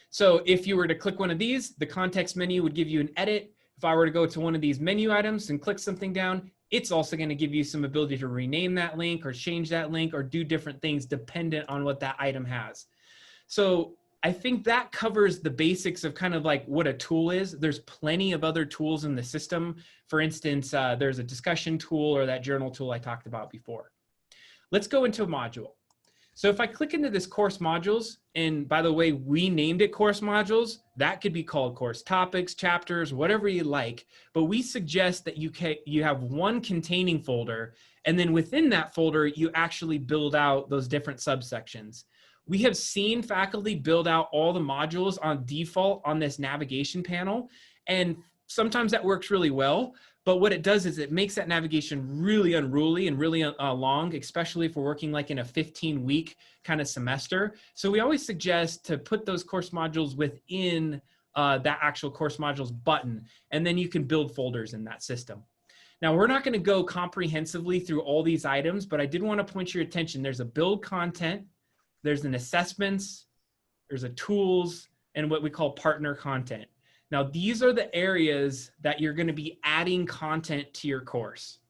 So if you were to click one of these, the context menu would give you an edit. If I were to go to one of these menu items and click something down, it's also going to give you some ability to rename that link or change that link or do different things dependent on what that item has. So I think that covers the basics of kind of like what a tool is. There's plenty of other tools in the system. For instance, there's a discussion tool or that journal tool I talked about before. Let's go into a module. So if I click into this course modules, and by the way, we named it course modules, that could be called course topics, chapters, whatever you like, but we suggest that you have one containing folder, and then within that folder, you actually build out those different subsections. We have seen faculty build out all the modules on default on this navigation panel, and sometimes that works really well. But what it does is it makes that navigation really unruly and really long, especially if we're working like in a 15-week kind of semester. So we always suggest to put those course modules within that actual course modules button, and then you can build folders in that system. Now, we're not going to go comprehensively through all these items, but I did want to point your attention. There's a build content, there's an assessments, there's a tools, and what we call partner content. Now, these are the areas that you're going to be adding content to your course.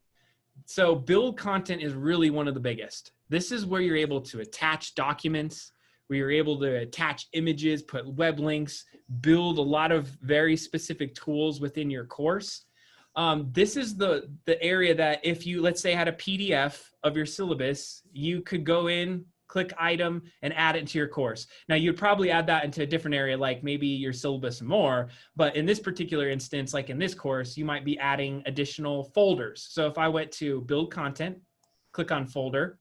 So build content is really one of the biggest. This is where you're able to attach documents, where you're able to attach images, put web links, build a lot of very specific tools within your course. This is the area that if you, let's say, had a PDF of your syllabus, you could go in, click item, and add it to your course. Now, you'd probably add that into a different area, like maybe your syllabus and more, but in this particular instance, like in this course, you might be adding additional folders. So if I went to build content, click on folder,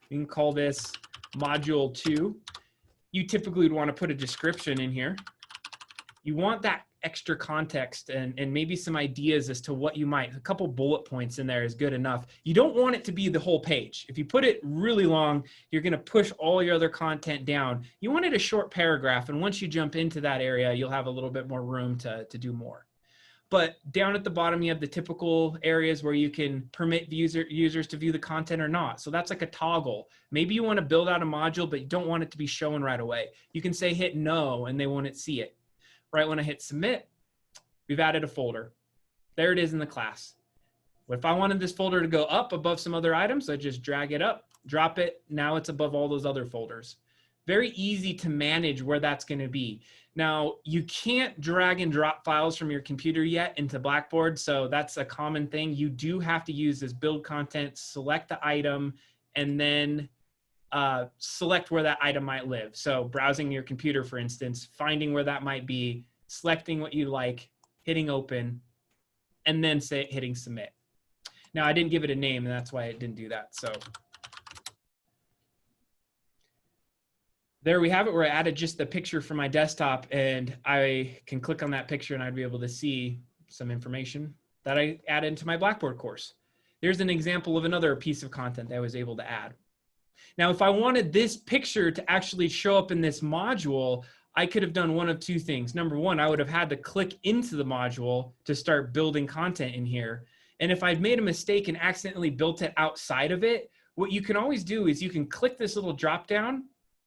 we can call this module 2. You typically would want to put a description in here. You want that extra context and maybe some ideas as to what you might, a couple bullet points in there is good enough. You don't want it to be the whole page. If you put it really long, you're going to push all your other content down. You want it a short paragraph, and once you jump into that area, you'll have a little bit more room to do more. But down at the bottom, you have the typical areas where you can permit users to view the content or not. So that's like a toggle. Maybe you want to build out a module, but you don't want it to be shown right away. You can say hit no, and they won't see it. Right when I hit submit, we've added a folder. There it is in the class. If I wanted this folder to go up above some other items, I just drag it up, drop it. Now it's above all those other folders. Very easy to manage where that's going to be. Now, you can't drag and drop files from your computer yet into Blackboard, so that's a common thing. You do have to use this build content, select the item, and then select where that item might live. So browsing your computer, for instance, finding where that might be, selecting what you like, hitting open, and then hitting submit. Now, I didn't give it a name, and that's why it didn't do that. So there we have it, where I added just the picture from my desktop, and I can click on that picture and I'd be able to see some information that I added into my Blackboard course. Here's an example of another piece of content that I was able to add. Now, if I wanted this picture to actually show up in this module, I could have done one of two things. Number one, I would have had to click into the module to start building content in here. And if I'd made a mistake and accidentally built it outside of it, what you can always do is you can click this little drop down,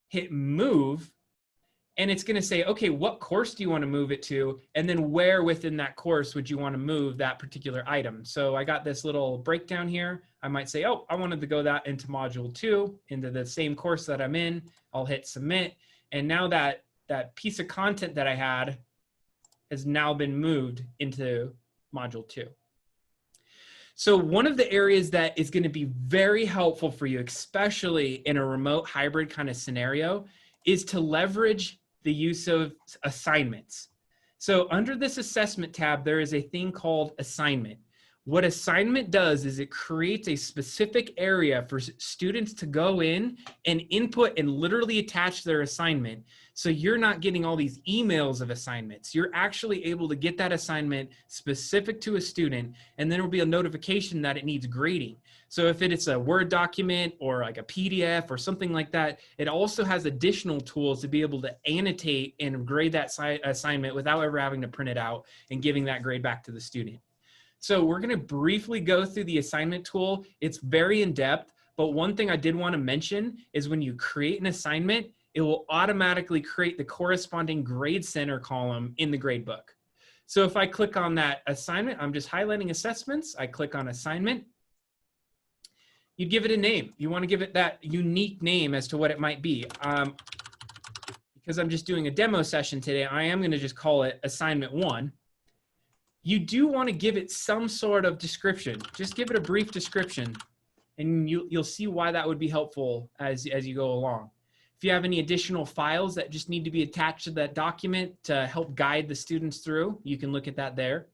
hit move, and it's going to say, okay, what course do you want to move it to? And then where within that course would you want to move that particular item? So I got this little breakdown here. I might say, oh, I wanted to go that into module 2, into the same course that I'm in. I'll hit submit. And now that piece of content that I had has now been moved into module 2. So one of the areas that is going to be very helpful for you, especially in a remote hybrid kind of scenario, is to leverage the use of assignments. So under this assessment tab, there is a thing called assignment. What assignment does is it creates a specific area for students to go in and input and literally attach their assignment. So you're not getting all these emails of assignments. You're actually able to get that assignment specific to a student, and then there will be a notification that it needs grading. So if it's a Word document or like a PDF or something like that, it also has additional tools to be able to annotate and grade that assignment without ever having to print it out and giving that grade back to the student. So we're going to briefly go through the assignment tool. It's very in-depth, but one thing I did want to mention is when you create an assignment, it will automatically create the corresponding grade center column in the gradebook. So if I click on that assignment, I'm just highlighting assessments. I click on assignment. You give it a name. You want to give it that unique name as to what it might be. Because I'm just doing a demo session today, I am going to just call it assignment 1. You do want to give it some sort of description. Just give it a brief description, and you'll see why that would be helpful as you go along. If you have any additional files that just need to be attached to that document to help guide the students through, you can look at that there.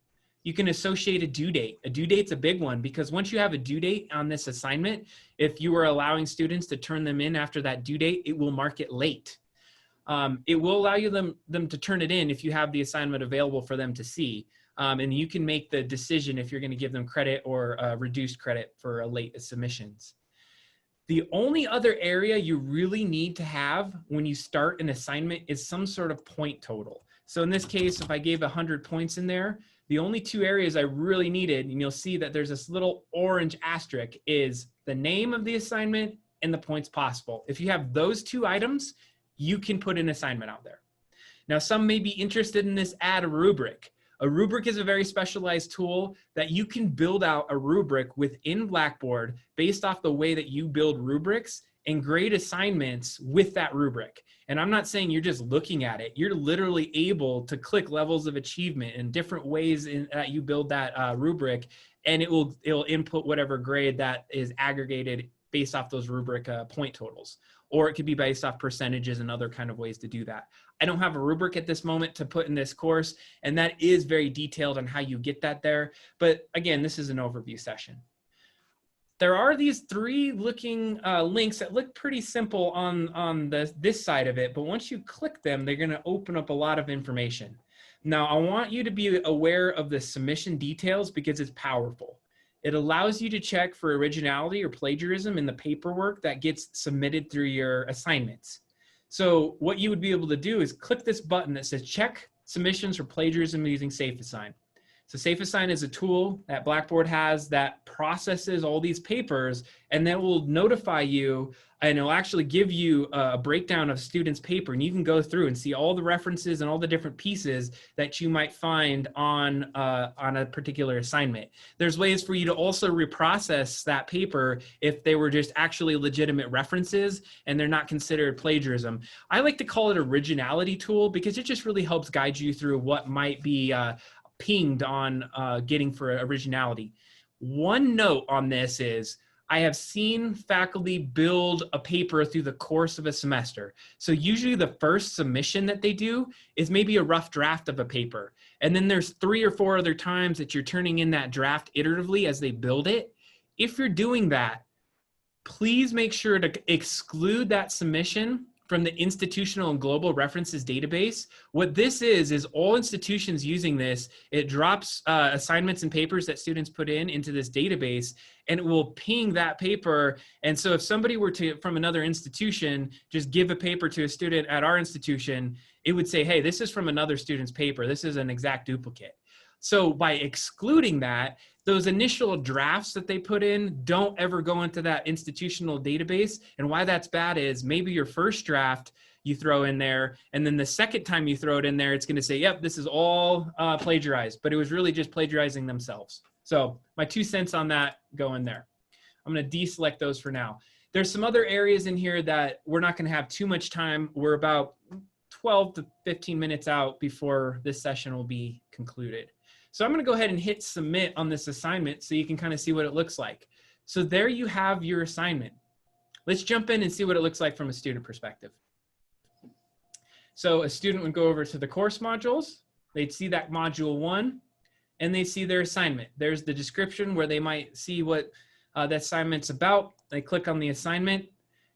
You can associate a due date. A due date's a big one, because once you have a due date on this assignment, if you are allowing students to turn them in after that due date, it will mark it late. It will allow them to turn it in if you have the assignment available for them to see. And you can make the decision if you're going to give them credit or reduced credit for late submissions. The only other area you really need to have when you start an assignment is some sort of point total. So in this case, if I gave 100 points in there, the only 2 areas I really needed, and you'll see that there's this little orange asterisk, is the name of the assignment and the points possible. If you have those 2 items, you can put an assignment out there. Now, some may be interested in this add a rubric. A rubric is a very specialized tool that you can build out a rubric within Blackboard based off the way that you build rubrics and grade assignments with that rubric. And I'm not saying you're just looking at it. You're literally able to click levels of achievement in different ways that you build that rubric, and it'll input whatever grade that is aggregated based off those rubric point totals. Or it could be based off percentages and other kind of ways to do that. I don't have a rubric at this moment to put in this course, and that is very detailed on how you get that there. But again, this is an overview session. There are these 3 looking links that look pretty simple on this side of it, but once you click them, they're going to open up a lot of information. Now, I want you to be aware of the submission details because it's powerful. It allows you to check for originality or plagiarism in the paperwork that gets submitted through your assignments. So what you would be able to do is click this button that says check submissions for plagiarism using SafeAssign. So SafeAssign is a tool that Blackboard has that processes all these papers, and then will notify you, and it'll actually give you a breakdown of students' paper, and you can go through and see all the references and all the different pieces that you might find on a particular assignment. There's ways for you to also reprocess that paper if they were just actually legitimate references and they're not considered plagiarism. I like to call it originality tool because it just really helps guide you through what might be pinged on getting for originality. One note on this is I have seen faculty build a paper through the course of a semester. So usually the first submission that they do is maybe a rough draft of a paper. And then there's 3 or 4 other times that you're turning in that draft iteratively as they build it. If you're doing that, please make sure to exclude that submission from the Institutional and Global References Database. What this is all institutions using this. It drops assignments and papers that students put in into this database, and it will ping that paper. And so if somebody were to, from another institution, just give a paper to a student at our institution, it would say, hey, this is from another student's paper. This is an exact duplicate. So by excluding that, those initial drafts that they put in don't ever go into that institutional database. And why that's bad is maybe your first draft you throw in there, and then the second time you throw it in there, it's going to say, yep, this is all plagiarized, but it was really just plagiarizing themselves. So my 2 cents on that go in there. I'm going to deselect those for now. There's some other areas in here that we're not going to have too much time. We're about 12 to 15 minutes out before this session will be concluded. So I'm going to go ahead and hit submit on this assignment so you can kind of see what it looks like. So there you have your assignment. Let's jump in and see what it looks like from a student perspective. So a student would go over to the course modules. They'd see that module 1, and they see their assignment. There's the description where they might see what the assignment's about. They click on the assignment.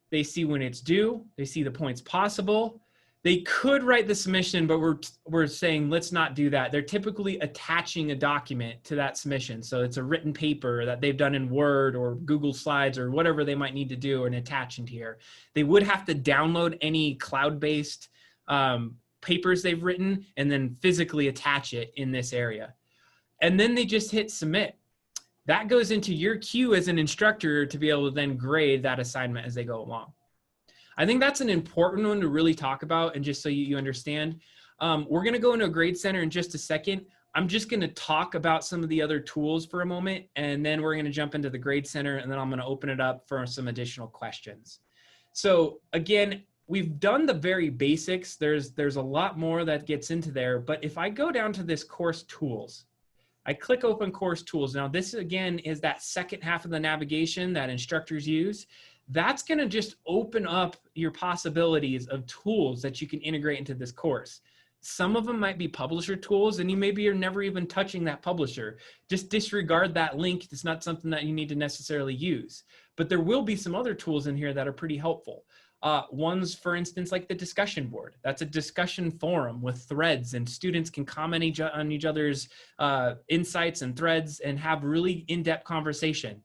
They see when it's due. They see the points possible. They could write the submission, but we're saying let's not do that. They're typically attaching a document to that submission. So it's a written paper that they've done in Word or Google Slides or whatever they might need to do and attach into here. They would have to download any cloud-based papers they've written and then physically attach it in this area. And then they just hit submit. That goes into your queue as an instructor to be able to then grade that assignment as they go along. I think that's an important one to really talk about, and just so you understand. We're going to go into a grade center in just a second. I'm just going to talk about some of the other tools for a moment, and then we're going to jump into the grade center, and then I'm going to open it up for some additional questions. So again, we've done the very basics. There's a lot more that gets into there, but if I go down to this course tools, I click open course tools. Now this again is that second half of the navigation that instructors use. That's going to just open up your possibilities of tools that you can integrate into this course. Some of them might be publisher tools, and you maybe are never even touching that publisher. Just disregard that link. It's not something that you need to necessarily use. But there will be some other tools in here that are pretty helpful. Ones, for instance, like the discussion board. That's a discussion forum with threads, and students can comment on each other's insights and threads and have really in-depth conversation.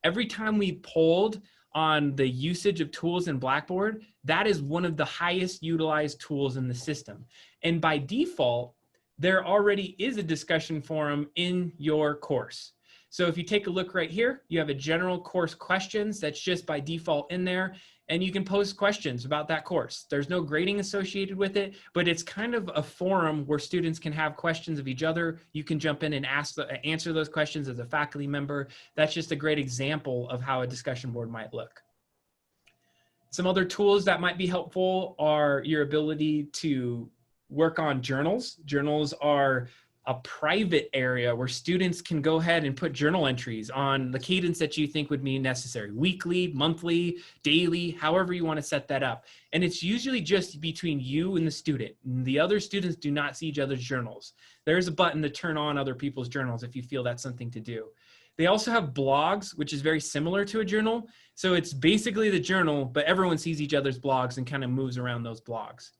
Every time we polled on the usage of tools in Blackboard, that is one of the highest utilized tools in the system. And by default, there already is a discussion forum in your course. So if you take a look right here, you have a general course questions that's just by default in there, and you can post questions about that course. There's no grading associated with it, but it's kind of a forum where students can have questions of each other. You can jump in and answer those questions as a faculty member. That's just a great example of how a discussion board might look. Some other tools that might be helpful are your ability to work on journals. Journals are a private area where students can go ahead and put journal entries on the cadence that you think would be necessary, weekly, monthly, daily, however you want to set that up. And it's usually just between you and the student. The other students do not see each other's journals. There's a button to turn on other people's journals if you feel that's something to do. They also have blogs, which is very similar to a journal. So it's basically the journal, but everyone sees each other's blogs and kind of moves around those blogs.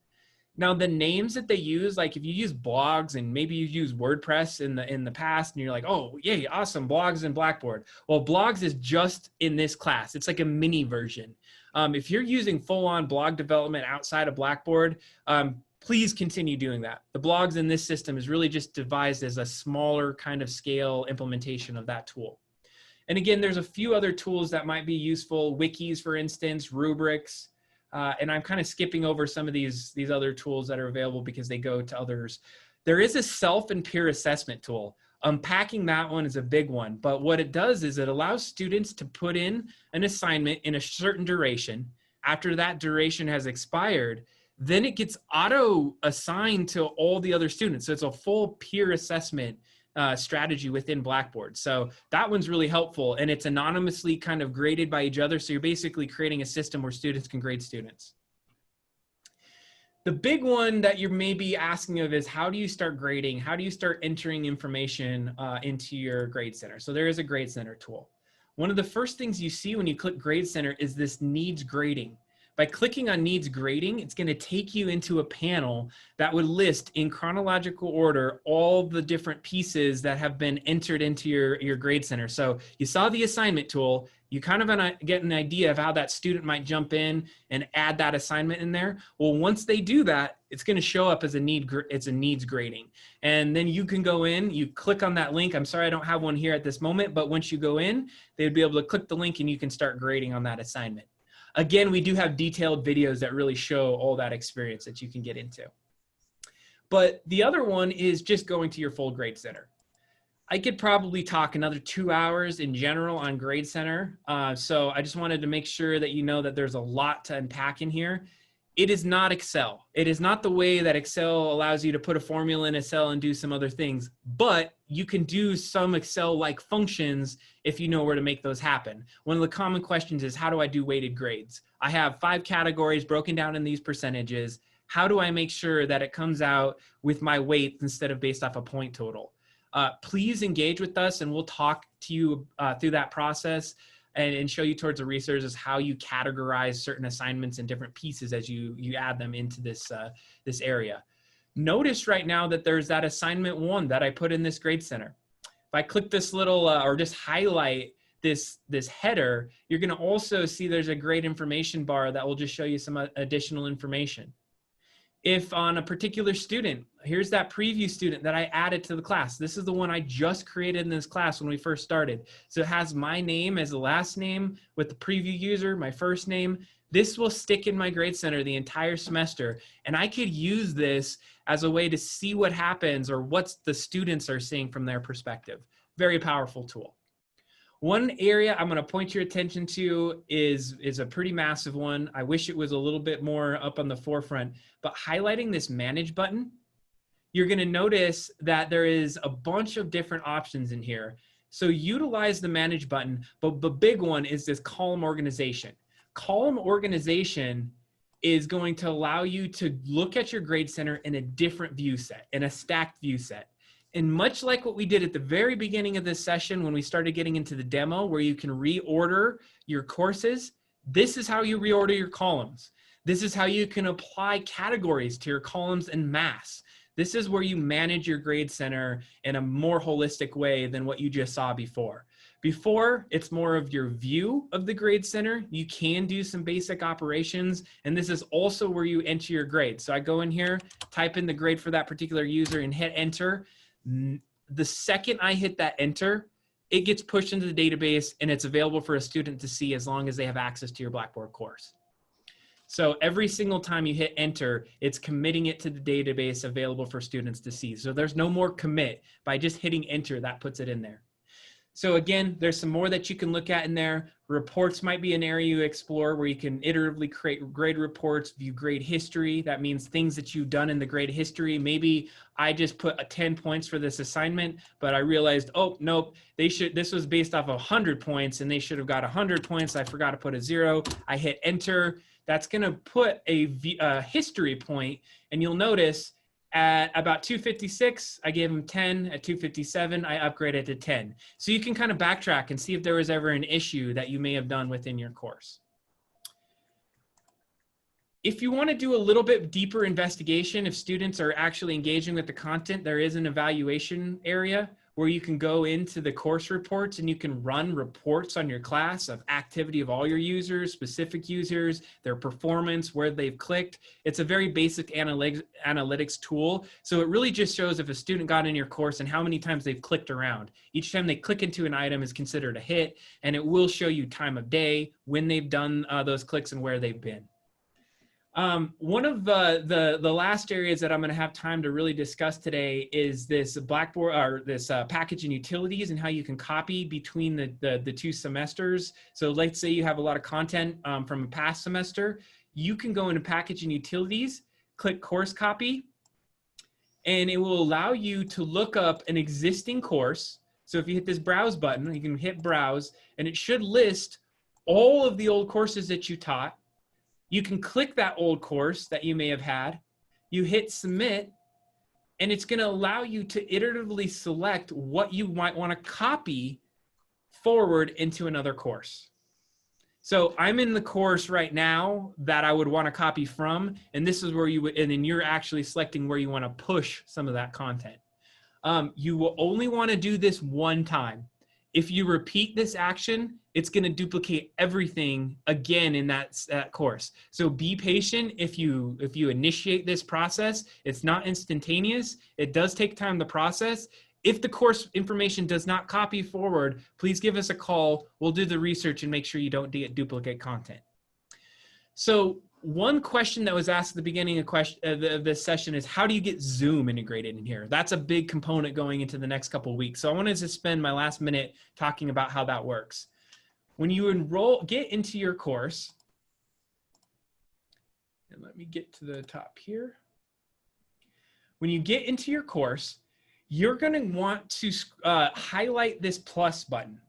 Now, the names that they use, like if you use blogs and maybe you use WordPress in the past and you're like, oh, yay, awesome, blogs in Blackboard. Well, blogs is just in this class. It's like a mini version. If you're using full-on blog development outside of Blackboard, please continue doing that. The blogs in this system is really just devised as a smaller kind of scale implementation of that tool. And again, there's a few other tools that might be useful, wikis, for instance, rubrics. And I'm kind of skipping over some of these other tools that are available because they go to others. There is a self and peer assessment tool. Unpacking that one is a big one, but what it does is it allows students to put in an assignment in a certain duration. After that duration has expired, then it gets auto assigned to all the other students. So it's a full peer assessment strategy within Blackboard. So that one's really helpful, and it's anonymously kind of graded by each other. So you're basically creating a system where students can grade students. The big one that you're maybe asking of is, how do you start grading? How do you start entering information into your grade center? So there is a grade center tool. One of the first things you see when you click grade center is this needs grading. By clicking on needs grading, it's going to take you into a panel that would list in chronological order all the different pieces that have been entered into your grade center. So you saw the assignment tool, you kind of get an idea of how that student might jump in and add that assignment in there. Well, once they do that, it's going to show up as a needs grading. And then you can go in, you click on that link. I'm sorry I don't have one here at this moment, but once you go in, they'd be able to click the link and you can start grading on that assignment. Again, we do have detailed videos that really show all that experience that you can get into. But the other one is just going to your full grade center. I could probably talk another 2 hours in general on Grade Center. So I just wanted to make sure that you know that there's a lot to unpack in here. It is not Excel. It is not the way that Excel allows you to put a formula in a cell and do some other things, but you can do some Excel-like functions if you know where to make those happen. One of the common questions is, how do I do weighted grades? I have 5 categories broken down in these percentages. How do I make sure that it comes out with my weights instead of based off a point total? Please engage with us and we'll talk to you through that process and show you towards the resources how you categorize certain assignments in different pieces as you add them into this area. Notice right now that there's that assignment 1 that I put in this grade center. If I click this little or just highlight this header, you're going to also see there's a grade information bar that will just show you some additional information. If on a particular student, here's that preview student that I added to the class. This is the one I just created in this class when we first started. So it has my name as the last name with the preview user, my first name. This will stick in my grade center the entire semester. And I could use this as a way to see what happens or what the students are seeing from their perspective. Very powerful tool. One area I'm going to point your attention to is a pretty massive one. I wish it was a little bit more up on the forefront, but highlighting this manage button, you're going to notice that there is a bunch of different options in here. So utilize the manage button, but the big one is this column organization. Column organization is going to allow you to look at your grade center in a different view set, in a stacked view set. And much like what we did at the very beginning of this session when we started getting into the demo where you can reorder your courses, this is how you reorder your columns. This is how you can apply categories to your columns en masse. This is where you manage your grade center in a more holistic way than what you just saw before. Before, it's more of your view of the grade center. You can do some basic operations, and this is also where you enter your grade. So I go in here, type in the grade for that particular user and hit enter. The second I hit that enter, it gets pushed into the database and it's available for a student to see as long as they have access to your Blackboard course. So every single time you hit enter, it's committing it to the database available for students to see. So there's no more commit. By just hitting enter, that puts it in there. So again, there's some more that you can look at in there. Reports might be an area you explore where you can iteratively create grade reports, view grade history. That means things that you've done in the grade history. Maybe I just put 10 points for this assignment, but I realized, oh, nope, this was based off of 100 points and they should have got 100 points. I forgot to put a 0. I hit enter. That's going to put a history point, and you'll notice at about 256, I gave them 10. At 257, I upgraded to 10. So you can kind of backtrack and see if there was ever an issue that you may have done within your course. If you want to do a little bit deeper investigation, if students are actually engaging with the content, there is an evaluation area where you can go into the course reports and you can run reports on your class of activity of all your users, specific users, their performance, where they've clicked. It's a very basic analytics tool. So it really just shows if a student got in your course and how many times they've clicked around. Each time they click into an item is considered a hit, and it will show you time of day, when they've done those clicks and where they've been. One of the last areas that I'm going to have time to really discuss today is this Blackboard or this package and utilities and how you can copy between the 2 semesters. So let's say you have a lot of content from a past semester. You can go into package and utilities, click course copy, and it will allow you to look up an existing course. So if you hit this browse button, you can hit browse, and it should list all of the old courses that you taught. You can click that old course that you may have had, you hit submit, and it's going to allow you to iteratively select what you might want to copy forward into another course. So I'm in the course right now that I would want to copy from, and this is where you would, and then you're actually selecting where you want to push some of that content. You will only want to do this one time. If you repeat this action, it's going to duplicate everything again in that course. So be patient if you initiate this process. It's not instantaneous. It does take time to process. If the course information does not copy forward, please give us a call. We'll do the research and make sure you don't duplicate content. So one question that was asked at the beginning of this session is, how do you get Zoom integrated in here? That's a big component going into the next couple of weeks. So I wanted to spend my last minute talking about how that works. When you get into your course, and let me get to the top here. When you get into your course, you're going to want to highlight this plus button.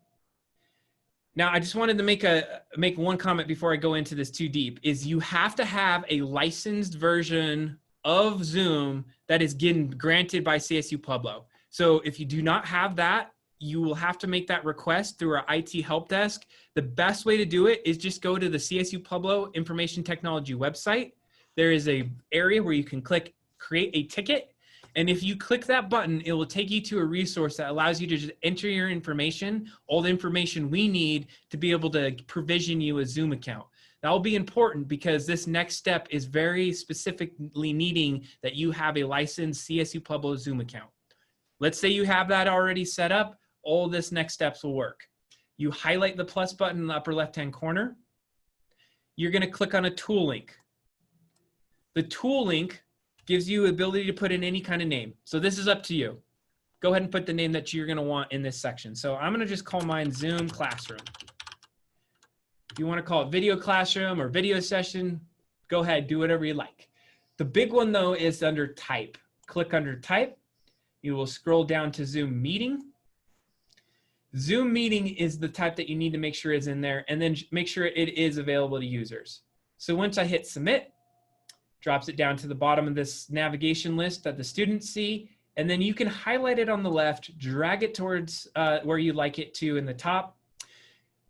Now, I just wanted to make one comment before I go into this too deep, is you have to have a licensed version of Zoom that is getting granted by CSU-Pueblo. So if you do not have that, you will have to make that request through our IT help desk. The best way to do it is just go to the CSU-Pueblo Information Technology website. There is an area where you can click Create a Ticket. And if you click that button, it will take you to a resource that allows you to just enter your information, all the information we need to be able to provision you a Zoom account. That will be important because this next step is very specifically needing that you have a licensed CSU-Pueblo Zoom account. Let's say you have that already set up, all this next steps will work. You highlight the plus button in the upper left-hand corner. You're going to click on a tool link. The tool link gives you the ability to put in any kind of name. So this is up to you. Go ahead and put the name that you're going to want in this section. So I'm going to just call mine Zoom Classroom. If you want to call it Video Classroom or Video Session, go ahead, do whatever you like. The big one though is under Type. Click under Type. You will scroll down to Zoom Meeting. Zoom Meeting is the type that you need to make sure is in there, and then make sure it is available to users. So once I hit Submit, drops it down to the bottom of this navigation list that the students see, and then you can highlight it on the left, drag it towards where you'd like it to in the top.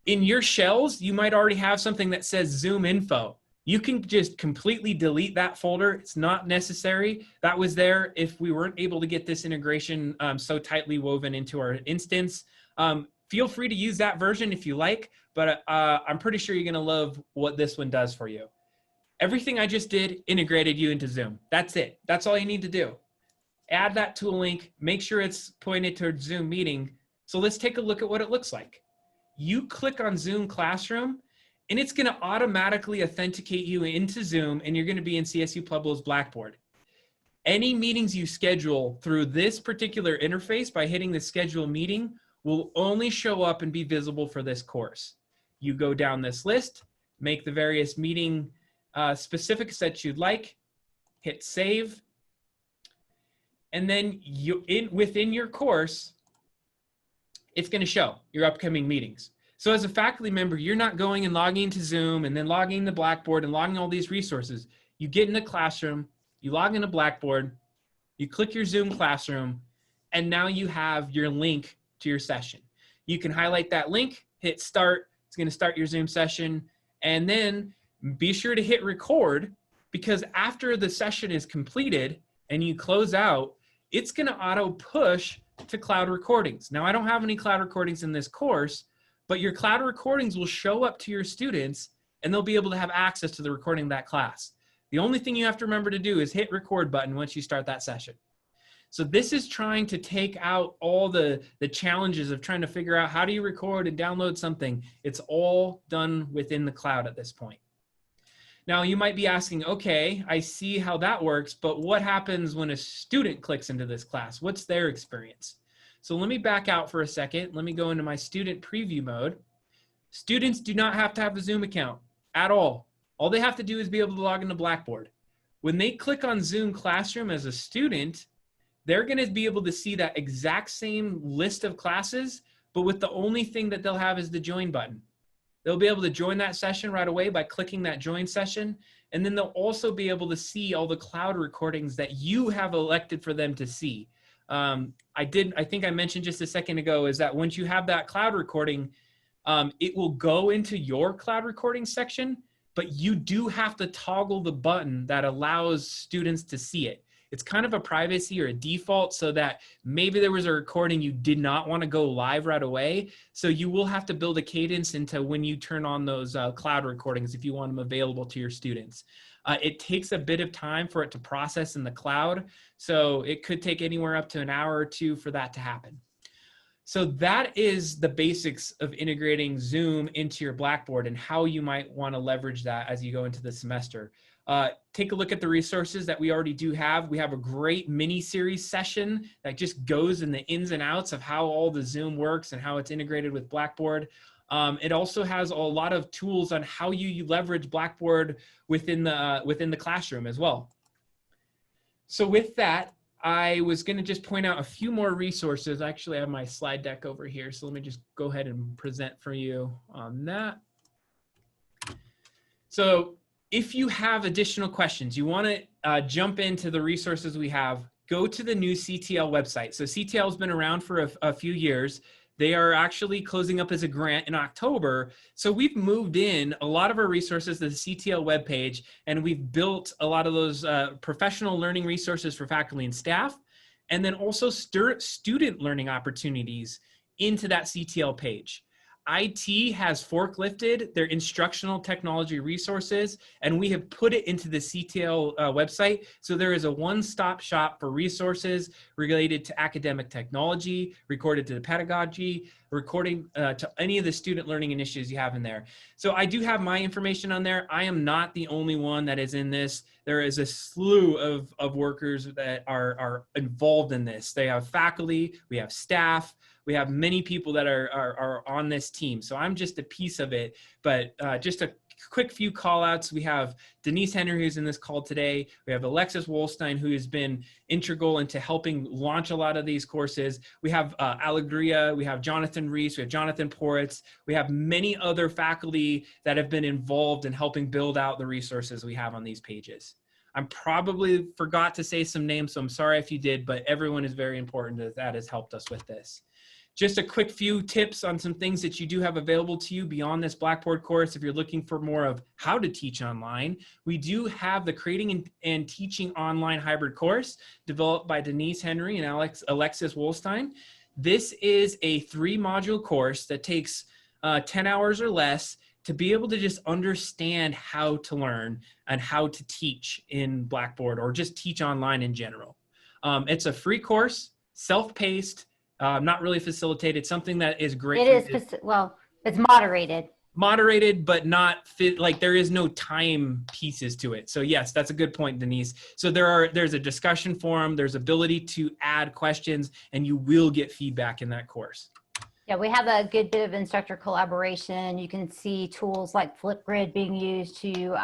In your shells, you might already have something that says Zoom Info. You can just completely delete that folder. It's not necessary. That was there if we weren't able to get this integration so tightly woven into our instance. Feel free to use that version if you like, but I'm pretty sure you're gonna love what this one does for you. Everything I just did integrated you into Zoom. That's it. That's all you need to do. Add that tool link, make sure it's pointed towards Zoom Meeting. So let's take a look at what it looks like. You click on Zoom Classroom, and it's gonna automatically authenticate you into Zoom, and you're gonna be in CSU-Pueblo's Blackboard. Any meetings you schedule through this particular interface by hitting the Schedule Meeting will only show up and be visible for this course. You go down this list, make the various meeting specifics that you'd like, hit save, and then within your course, it's going to show your upcoming meetings. So as a faculty member, you're not going and logging into Zoom and then logging into Blackboard and logging all these resources. You get in the classroom, you log into Blackboard, you click your Zoom Classroom, and now you have your link to your session. You can highlight that link, hit start, it's going to start your Zoom session, and then be sure to hit record, because after the session is completed and you close out, it's going to auto push to cloud recordings. Now, I don't have any cloud recordings in this course, but your cloud recordings will show up to your students and they'll be able to have access to the recording of that class. The only thing you have to remember to do is hit record button once you start that session. So this is trying to take out all the challenges of trying to figure out how do you record and download something. It's all done within the cloud at this point. Now you might be asking, okay, I see how that works, but what happens when a student clicks into this class? What's their experience? So let me back out for a second. Let me go into my student preview mode. Students do not have to have a Zoom account at all. All they have to do is be able to log into Blackboard. When they click on Zoom Classroom as a student, they're going to be able to see that exact same list of classes, but with the only thing that they'll have is the join button. They'll be able to join that session right away by clicking that join session. And then they'll also be able to see all the cloud recordings that you have elected for them to see. I think I mentioned just a second ago is that once you have that cloud recording, it will go into your cloud recording section, but you do have to toggle the button that allows students to see it. It's kind of a privacy or a default, so that maybe there was a recording you did not want to go live right away. So you will have to build a cadence into when you turn on those cloud recordings if you want them available to your students. It takes a bit of time for it to process in the cloud. So it could take anywhere up to an hour or two for that to happen. So that is the basics of integrating Zoom into your Blackboard and how you might want to leverage that as you go into the semester. Take a look at the resources that we already do have. We have a great mini series session that just goes in the ins and outs of how all the Zoom works and how it's integrated with Blackboard. It also has a lot of tools on how you leverage Blackboard within the classroom as well. So with that, I was going to just point out a few more resources. I actually have my slide deck over here, so let me just go ahead and present for you on that. So if you have additional questions, you want to jump into the resources we have, go to the new CTL website. So CTL has been around for a few years. They are actually closing up as a grant in October. So we've moved in a lot of our resources to the CTL webpage, and we've built a lot of those professional learning resources for faculty and staff, and then also student learning opportunities into that CTL page. IT has forklifted their instructional technology resources, and we have put it into the CTL website. So there is a one-stop shop for resources related to academic technology, recorded to the pedagogy, recording to any of the student learning initiatives you have in there. So I do have my information on there. I am not the only one that is in this. There is a slew of workers that are involved in this. They have faculty, we have staff, we have many people that are on this team. So I'm just a piece of it, but just a quick few call outs. We have Denise Henry, who's in this call today. We have Alexis Wolstein, who has been integral into helping launch a lot of these courses. We have Alegria, we have Jonathan Reese, we have Jonathan Poritz. We have many other faculty that have been involved in helping build out the resources we have on these pages. I probably forgot to say some names, so I'm sorry if you did, but everyone is very important that has helped us with this. Just a quick few tips on some things that you do have available to you beyond this Blackboard course. If you're looking for more of how to teach online, we do have the Creating and Teaching Online Hybrid course developed by Denise Henry and Alexis Wolstein. This is a 3-module course that takes 10 hours or less to be able to just understand how to learn and how to teach in Blackboard or just teach online in general. It's a free course, self-paced, not really facilitated, something that is great. It is, well, it's moderated. Moderated, but not like there is no time pieces to it. So yes, that's a good point, Denise. So there's a discussion forum, there's ability to add questions, and you will get feedback in that course. Yeah, we have a good bit of instructor collaboration. You can see tools like Flipgrid being used to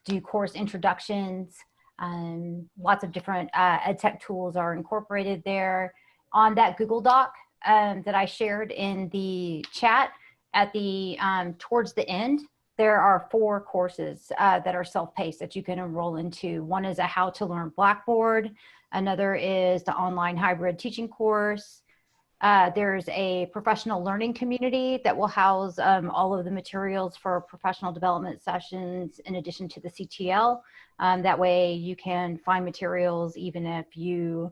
do course introductions. Lots of different ed tech tools are incorporated there. On that Google Doc that I shared in the chat at the towards the end, there are 4 courses that are self-paced that you can enroll into. One is a How to Learn Blackboard. Another is the Online Hybrid Teaching course. There's a professional learning community that will house all of the materials for professional development sessions in addition to the CTL. That way you can find materials even if you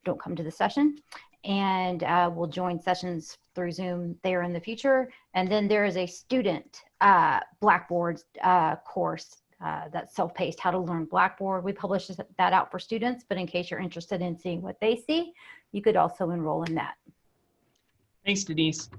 don't come to the session, and we'll join sessions through Zoom there in the future. And then there is a student Blackboard course that's self-paced, How to Learn Blackboard. We publish that out for students, but in case you're interested in seeing what they see, you could also enroll in that. Thanks, Denise.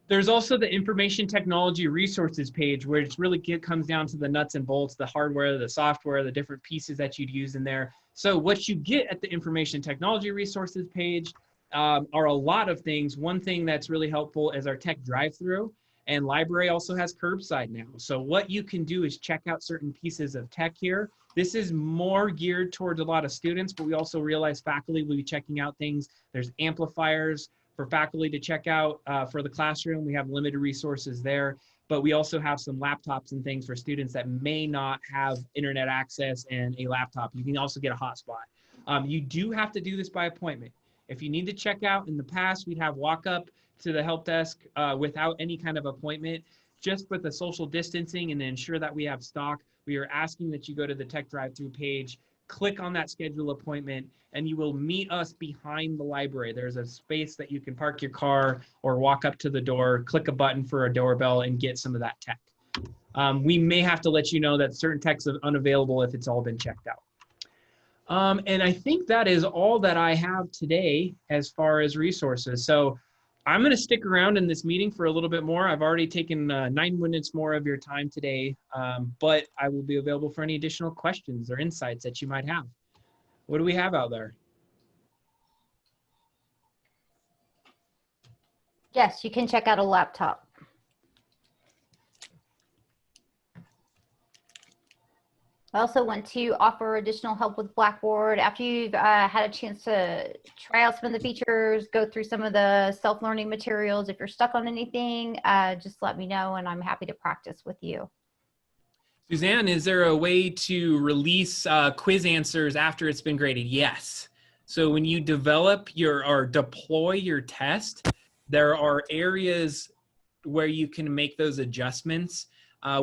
There's also the information technology resources page, where it really comes down to the nuts and bolts, the hardware, the software, the different pieces that you'd use in there. So what you get at the information technology resources page are a lot of things. One thing that's really helpful is our tech drive-through, and library also has curbside now. So what you can do is check out certain pieces of tech here. This is more geared towards a lot of students, but we also realize faculty will be checking out things. There's amplifiers for faculty to check out for the classroom. We have limited resources there, but we also have some laptops and things for students that may not have internet access and a laptop. You can also get a hotspot. You do have to do this by appointment. If you need to check out, in the past, we'd have walk up to the help desk without any kind of appointment, just with the social distancing and to ensure that we have stock. We are asking that you go to the tech drive-through page, click on that schedule appointment, and you will meet us behind the library. There's a space that you can park your car or walk up to the door, click a button for a doorbell, and get some of that tech. We may have to let you know that certain techs are unavailable if it's all been checked out. And I think that is all that I have today as far as resources. So I'm going to stick around in this meeting for a little bit more. I've already taken 9 minutes more of your time today, but I will be available for any additional questions or insights that you might have. What do we have out there? Yes, you can check out a laptop. I also want to offer additional help with Blackboard. After you've had a chance to try out some of the features, go through some of the self-learning materials. If you're stuck on anything, just let me know and I'm happy to practice with you. Suzanne, is there a way to release quiz answers after it's been graded? Yes. So when you develop or deploy your test, there are areas where you can make those adjustments.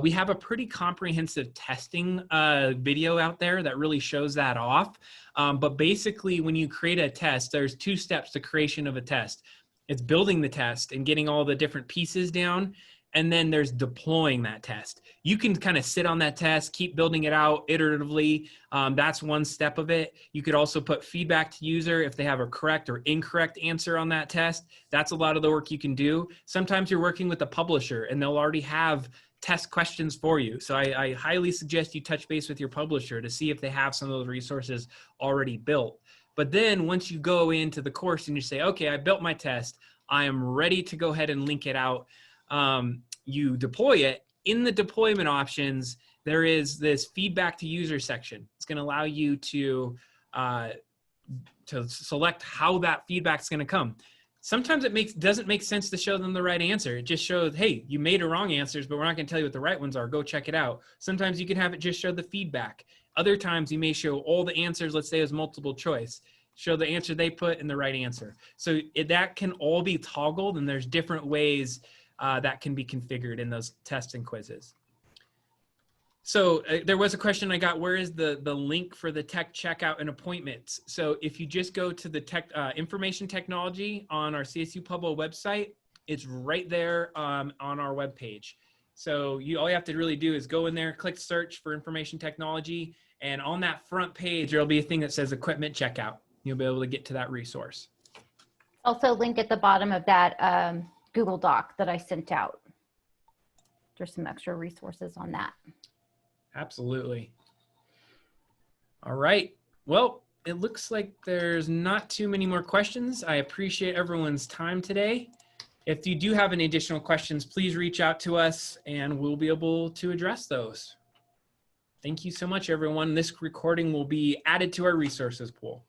We have a pretty comprehensive testing video out there that really shows that off. But basically, when you create a test, there's 2 steps to creation of a test. It's building the test and getting all the different pieces down. And then there's deploying that test. You can kind of sit on that test, keep building it out iteratively. That's one step of it. You could also put feedback to user if they have a correct or incorrect answer on that test. That's a lot of the work you can do. Sometimes you're working with a publisher and they'll already have test questions for you. So I highly suggest you touch base with your publisher to see if they have some of those resources already built. But then once you go into the course and you say, okay, I built my test, I am ready to go ahead and link it out. You deploy it. In the deployment options, there is this feedback to user section. It's going to allow you to select how that feedback is going to come. Sometimes it doesn't make sense to show them the right answer. It just shows, hey, you made a wrong answers, but we're not going to tell you what the right ones are. Go check it out. Sometimes you can have it just show the feedback. Other times you may show all the answers, let's say as multiple choice. Show the answer they put and the right answer. So that can all be toggled, and there's different ways that can be configured in those tests and quizzes. So there was a question I got, where is the link for the tech checkout and appointments? So if you just go to the information technology on our CSU-Pueblo website, it's right there on our webpage. So all you have to really do is go in there, click search for information technology, and on that front page, there'll be a thing that says equipment checkout. You'll be able to get to that resource. Also link at the bottom of that Google Doc that I sent out. There's some extra resources on that. Absolutely. All right. Well, it looks like there's not too many more questions. I appreciate everyone's time today. If you do have any additional questions, please reach out to us and we'll be able to address those. Thank you so much, everyone. This recording will be added to our resources pool.